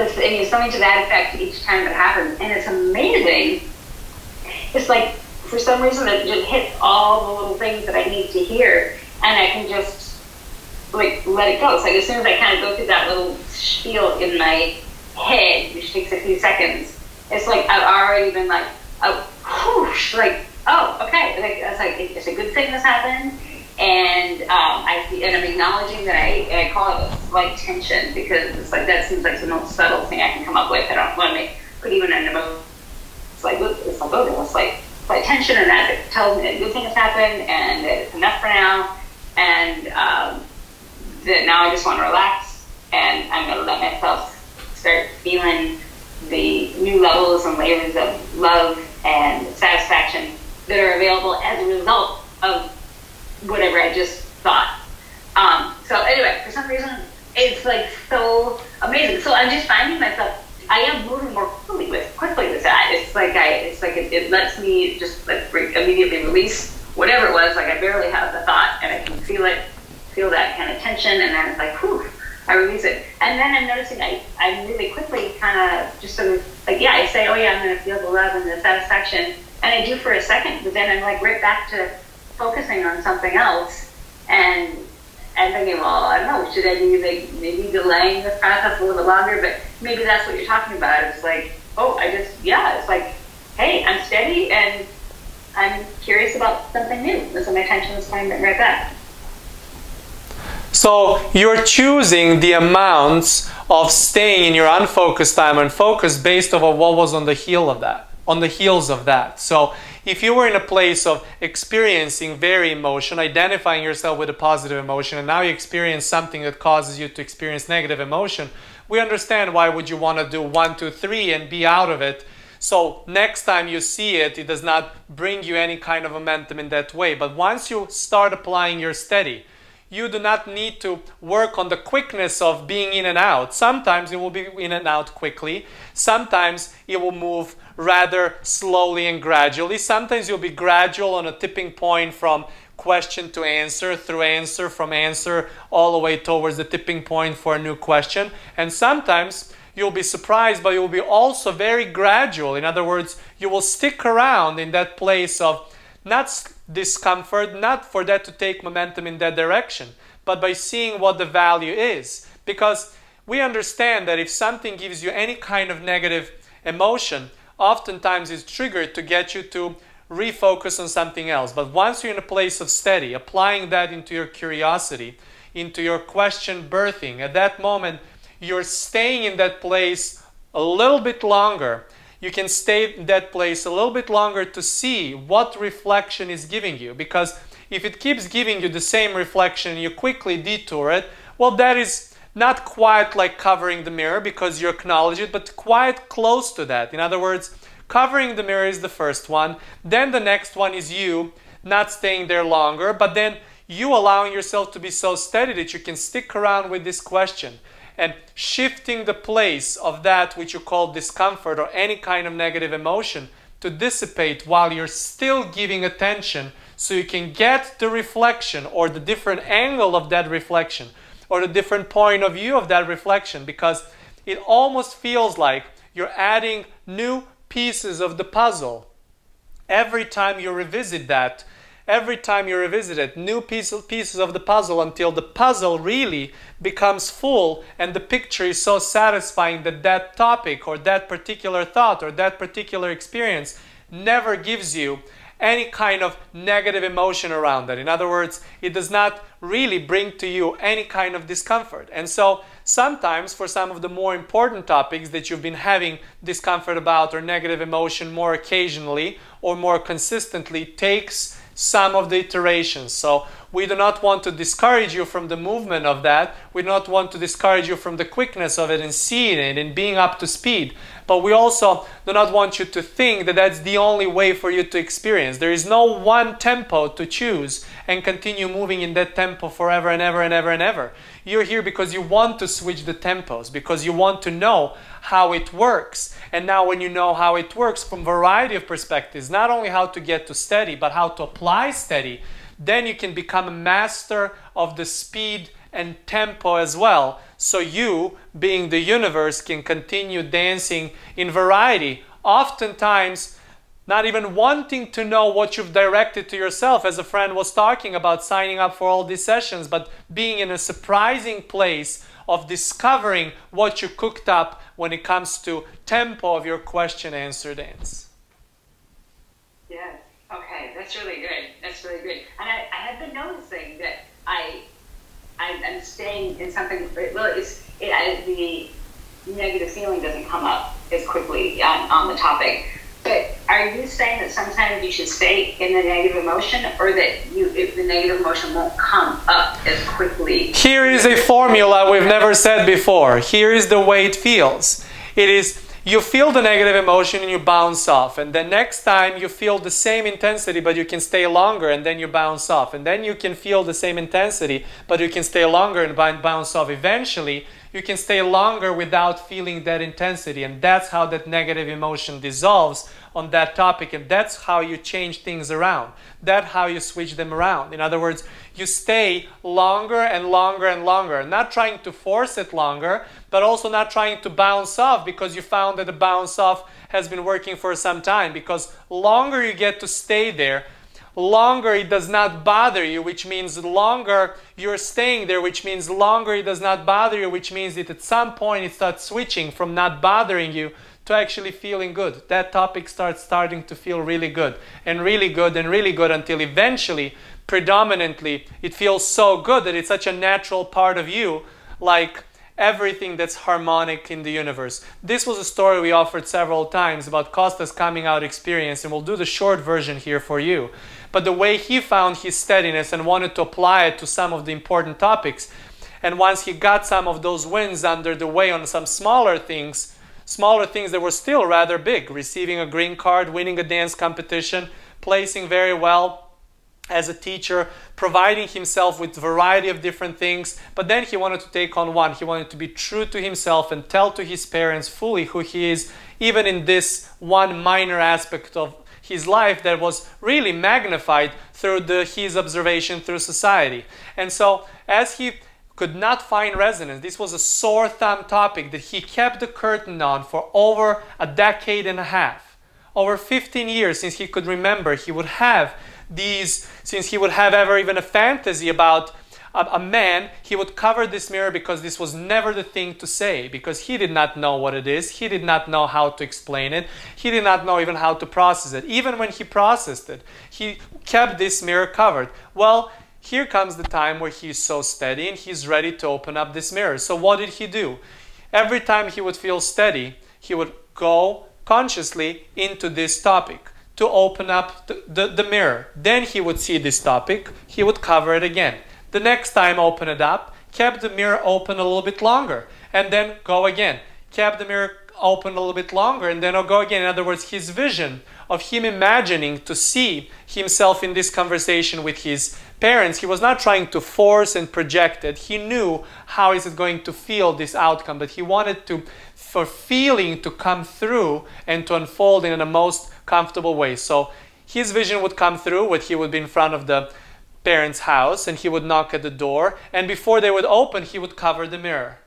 something to that effect each time it happens. And it's amazing. It's like, for some reason, it just hits all the little things that I need to hear, and I can just, like, let it go. So as soon as I kind of go through that little spiel in my head, which takes a few seconds, it's like I've already been like, oh, whoosh, like, oh, okay. It's a good thing this happened, and I'm acknowledging that I call it a slight tension, because it's like, that seems like the most subtle thing I can come up with. I don't want to put even an emotion. It's like, like tension, and that it tells me that good thing has happened, and that it's enough for now, and that now I just want to relax, and I'm going to let myself start feeling the new levels and layers of love and satisfaction that are available as a result of whatever I just thought. So anyway, for some reason, it's like so amazing. So I'm just finding myself, I am moving more quickly with that. It lets me just like immediately release whatever it was. Like, I barely have the thought, and I can feel that kind of tension, and then it's like, whew, I release it. And then I'm noticing I'm really quickly kind of just sort of like, yeah, I say, oh yeah, I'm going to feel the love and the satisfaction, and I do for a second, but then I'm like right back to focusing on something else, and thinking, well, I don't know, should I be like maybe delaying this process a little bit longer? But maybe that's what you're talking about. It's like, oh, it's like, hey, I'm steady and I'm curious about something new. And so my attention is going right back. So you're choosing the amounts of staying in your unfocused time and focus based on what was on the heels of that. So if you were in a place of experiencing very emotion, identifying yourself with a positive emotion, and now you experience something that causes you to experience negative emotion, we understand why would you want to do 1, 2, 3 and be out of it. So next time you see it, it does not bring you any kind of momentum in that way. But once you start applying your steady, you do not need to work on the quickness of being in and out. Sometimes it will be in and out quickly. Sometimes it will move rather slowly and gradually. Sometimes you'll be gradual on a tipping point from question to answer, through answer, from answer, all the way towards the tipping point for a new question. And sometimes you'll be surprised, but you'll be also very gradual. In other words, you will stick around in that place of not discomfort, not for that to take momentum in that direction, but by seeing what the value is. Because we understand that if something gives you any kind of negative emotion, oftentimes it's triggered to get you to refocus on something else. But once you're in a place of steady, applying that into your curiosity, into your question birthing, at that moment, you're staying in that place a little bit longer. You can stay in that place a little bit longer to see what reflection is giving you. Because if it keeps giving you the same reflection and you quickly detour it, well, that is not quite like covering the mirror because you acknowledge it, but quite close to that. In other words, covering the mirror is the first one. Then the next one is you not staying there longer, but then you allowing yourself to be so steady that you can stick around with this question and shifting the place of that which you call discomfort or any kind of negative emotion to dissipate while you're still giving attention so you can get the reflection or the different angle of that reflection or the different point of view of that reflection. Because it almost feels like you're adding new pieces of the puzzle. Every time you revisit that, every time you revisit it, new pieces of the puzzle until the puzzle really becomes full and the picture is so satisfying that that topic or that particular thought or that particular experience never gives you any kind of negative emotion around that. In other words, it does not really bring to you any kind of discomfort. And so sometimes for some of the more important topics that you've been having discomfort about or negative emotion more occasionally or more consistently takes some of the iterations. So we do not want to discourage you from the movement of that. We do not want to discourage you from the quickness of it and seeing it and being up to speed. But we also do not want you to think that that's the only way for you to experience. There is no one tempo to choose and continue moving in that tempo forever and ever and ever and ever. You're here because you want to switch the tempos, because you want to know how it works. And now when you know how it works from a variety of perspectives, not only how to get to steady, but how to apply steady, then you can become a master of the speed and tempo as well. So you, being the universe, can continue dancing in variety. Oftentimes, not even wanting to know what you've directed to yourself, as a friend was talking about signing up for all these sessions, but being in a surprising place of discovering what you cooked up when it comes to tempo of your question-answer dance. Yes. Okay, that's really good. That's really good. And I have been noticing that I'm staying in something. Well, the negative feeling doesn't come up as quickly on the topic. But are you saying that sometimes you should stay in the negative emotion, or that the negative emotion won't come up as quickly? Here is a formula we've never said before. Here is the way it feels. It is, you feel the negative emotion and you bounce off. And then next time you feel the same intensity, but you can stay longer, and then you bounce off. And then you can feel the same intensity, but you can stay longer and bounce off. Eventually, you can stay longer without feeling that intensity. And that's how that negative emotion dissolves on that topic. And that's how you change things around. That's how you switch them around. In other words, you stay longer and longer and longer. Not trying to force it longer, but also not trying to bounce off because you found that the bounce off has been working for some time. Because longer you get to stay there, longer it does not bother you, which means longer you're staying there, which means longer it does not bother you, which means that at some point it starts switching from not bothering you to actually feeling good. That topic starting to feel really good and really good and really good until eventually, predominantly, it feels so good that it's such a natural part of you, like everything that's harmonic in the universe. This was a story we offered several times about Kosta's coming out experience, and we'll do the short version here for you. But the way he found his steadiness and wanted to apply it to some of the important topics, and once he got some of those wins under the way on some smaller things that were still rather big, receiving a green card, winning a dance competition, placing very well as a teacher, providing himself with a variety of different things. But then he wanted to take on one. He wanted to be true to himself and tell to his parents fully who he is, even in this one minor aspect of his life that was really magnified through his observation through society. And so as he could not find resonance, this was a sore thumb topic that he kept the curtain on for over a decade and a half. Over 15 years since he could remember, he would have these, since he would have ever even a fantasy about a man, he would cover this mirror because this was never the thing to say, because he did not know what it is. He did not know how to explain it. He did not know even how to process it. Even when he processed it, he kept this mirror covered. Well, here comes the time where he's so steady and he's ready to open up this mirror. So what did he do? Every time he would feel steady, he would go consciously into this topic to open up the mirror. Then he would see this topic, he would cover it again. The next time open it up, kept the mirror open a little bit longer, and then go again. Kept the mirror open a little bit longer, and then I'll go again. In other words, his vision of him imagining to see himself in this conversation with his parents, he was not trying to force and project it. He knew how is it going to feel, this outcome, but he wanted for feeling to come through and to unfold in the most comfortable way. So his vision would come through when he would be in front of the parents' house and he would knock at the door, and before they would open, he would cover the mirror.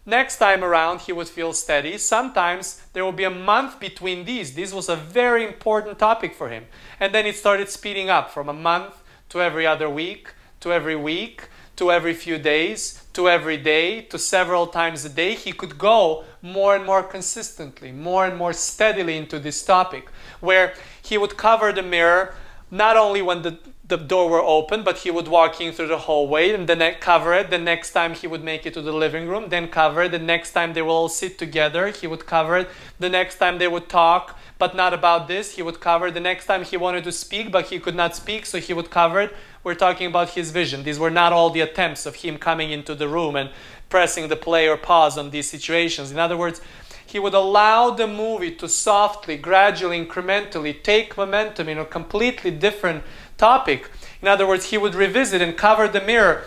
Next time around, he would feel steady. Sometimes there would be a month between these. This was a very important topic for him. And then it started speeding up from a month to every other week, to every week, to every few days, to every day, to several times a day. He could go more and more consistently, more and more steadily into this topic, where he would cover the mirror not only when the door were open, but he would walk in through the hallway and then cover it. The next time he would make it to the living room, then cover it. The next time they will all sit together, he would cover it. The next time they would talk, but not about this, he would cover it. The next time he wanted to speak, but he could not speak, so he would cover it. We're talking about his vision. These were not all the attempts of him coming into the room and pressing the play or pause on these situations. In other words, he would allow the movie to softly, gradually, incrementally take momentum in a completely different topic. In other words, he would revisit and cover the mirror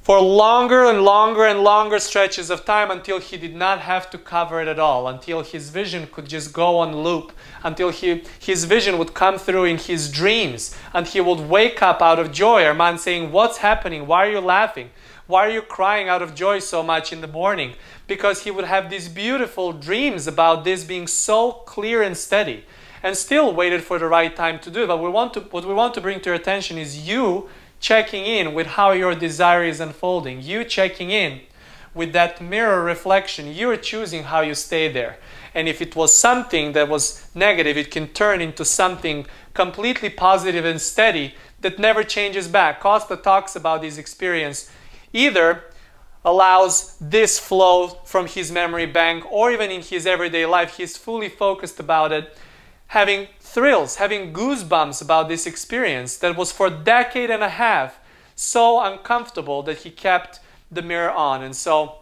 for longer and longer and longer stretches of time until he did not have to cover it at all, until his vision could just go on loop, until his vision would come through in his dreams, and he would wake up out of joy. Armand saying, "What's happening? Why are you laughing? Why are you crying out of joy so much in the morning?" Because he would have these beautiful dreams about this being so clear and steady, and still waited for the right time to do it. But what we want to bring to your attention is you checking in with how your desire is unfolding. You checking in with that mirror reflection. You're choosing how you stay there. And if it was something that was negative, it can turn into something completely positive and steady that never changes back. Kosta talks about this experience. Either allows this flow from his memory bank, or even in his everyday life, he's fully focused about it, having thrills, having goosebumps about this experience that was for a decade and a half so uncomfortable that he kept the mirror on. And so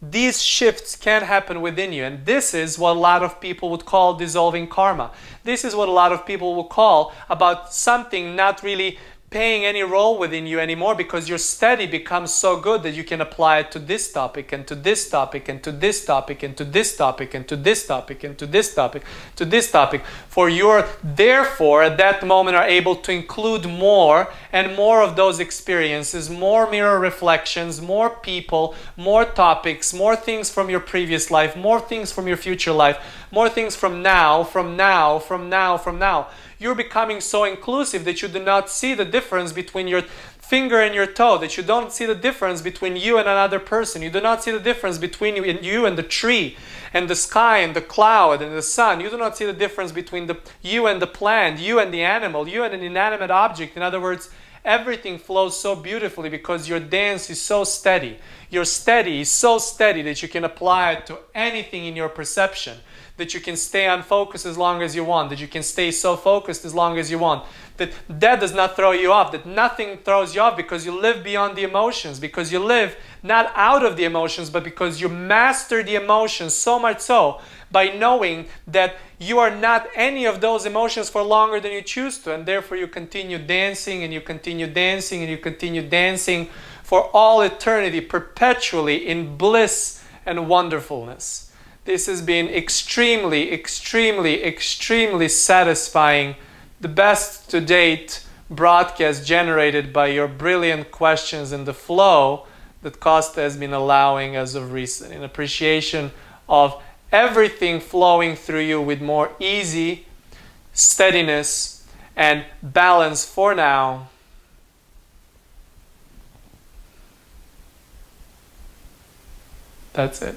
these shifts can happen within you, and this is what a lot of people would call dissolving karma. This is what a lot of people will call about something not really playing any role within you anymore, because your steady becomes so good that you can apply it to this topic and to this topic and to this topic and to this topic and to this topic and to this topic to this topic. For you therefore at that moment are able to include more and more of those experiences, more mirror reflections, more people, more topics, more things from your previous life, more things from your future life, more things from now, from now, from now, from now. You're becoming so inclusive that you do not see the difference between your finger and your toe, that you don't see the difference between you and another person. You do not see the difference between you and the tree and the sky and the cloud and the sun. You do not see the difference between you and the plant, you and the animal, you and an inanimate object. In other words, everything flows so beautifully because your dance is so steady. Your steady is so steady that you can apply it to anything in your perception, that you can stay unfocused as long as you want, that you can stay so focused as long as you want, that does not throw you off, that nothing throws you off, because you live beyond the emotions, because you live not out of the emotions, but because you master the emotions so much so by knowing that you are not any of those emotions for longer than you choose to, and therefore you continue dancing and you continue dancing and you continue dancing for all eternity, perpetually in bliss and wonderfulness. This has been extremely, extremely, extremely satisfying. The best to date broadcast generated by your brilliant questions and the flow that Kosta has been allowing as of recent, in appreciation of everything flowing through you with more easy steadiness and balance for now. That's it.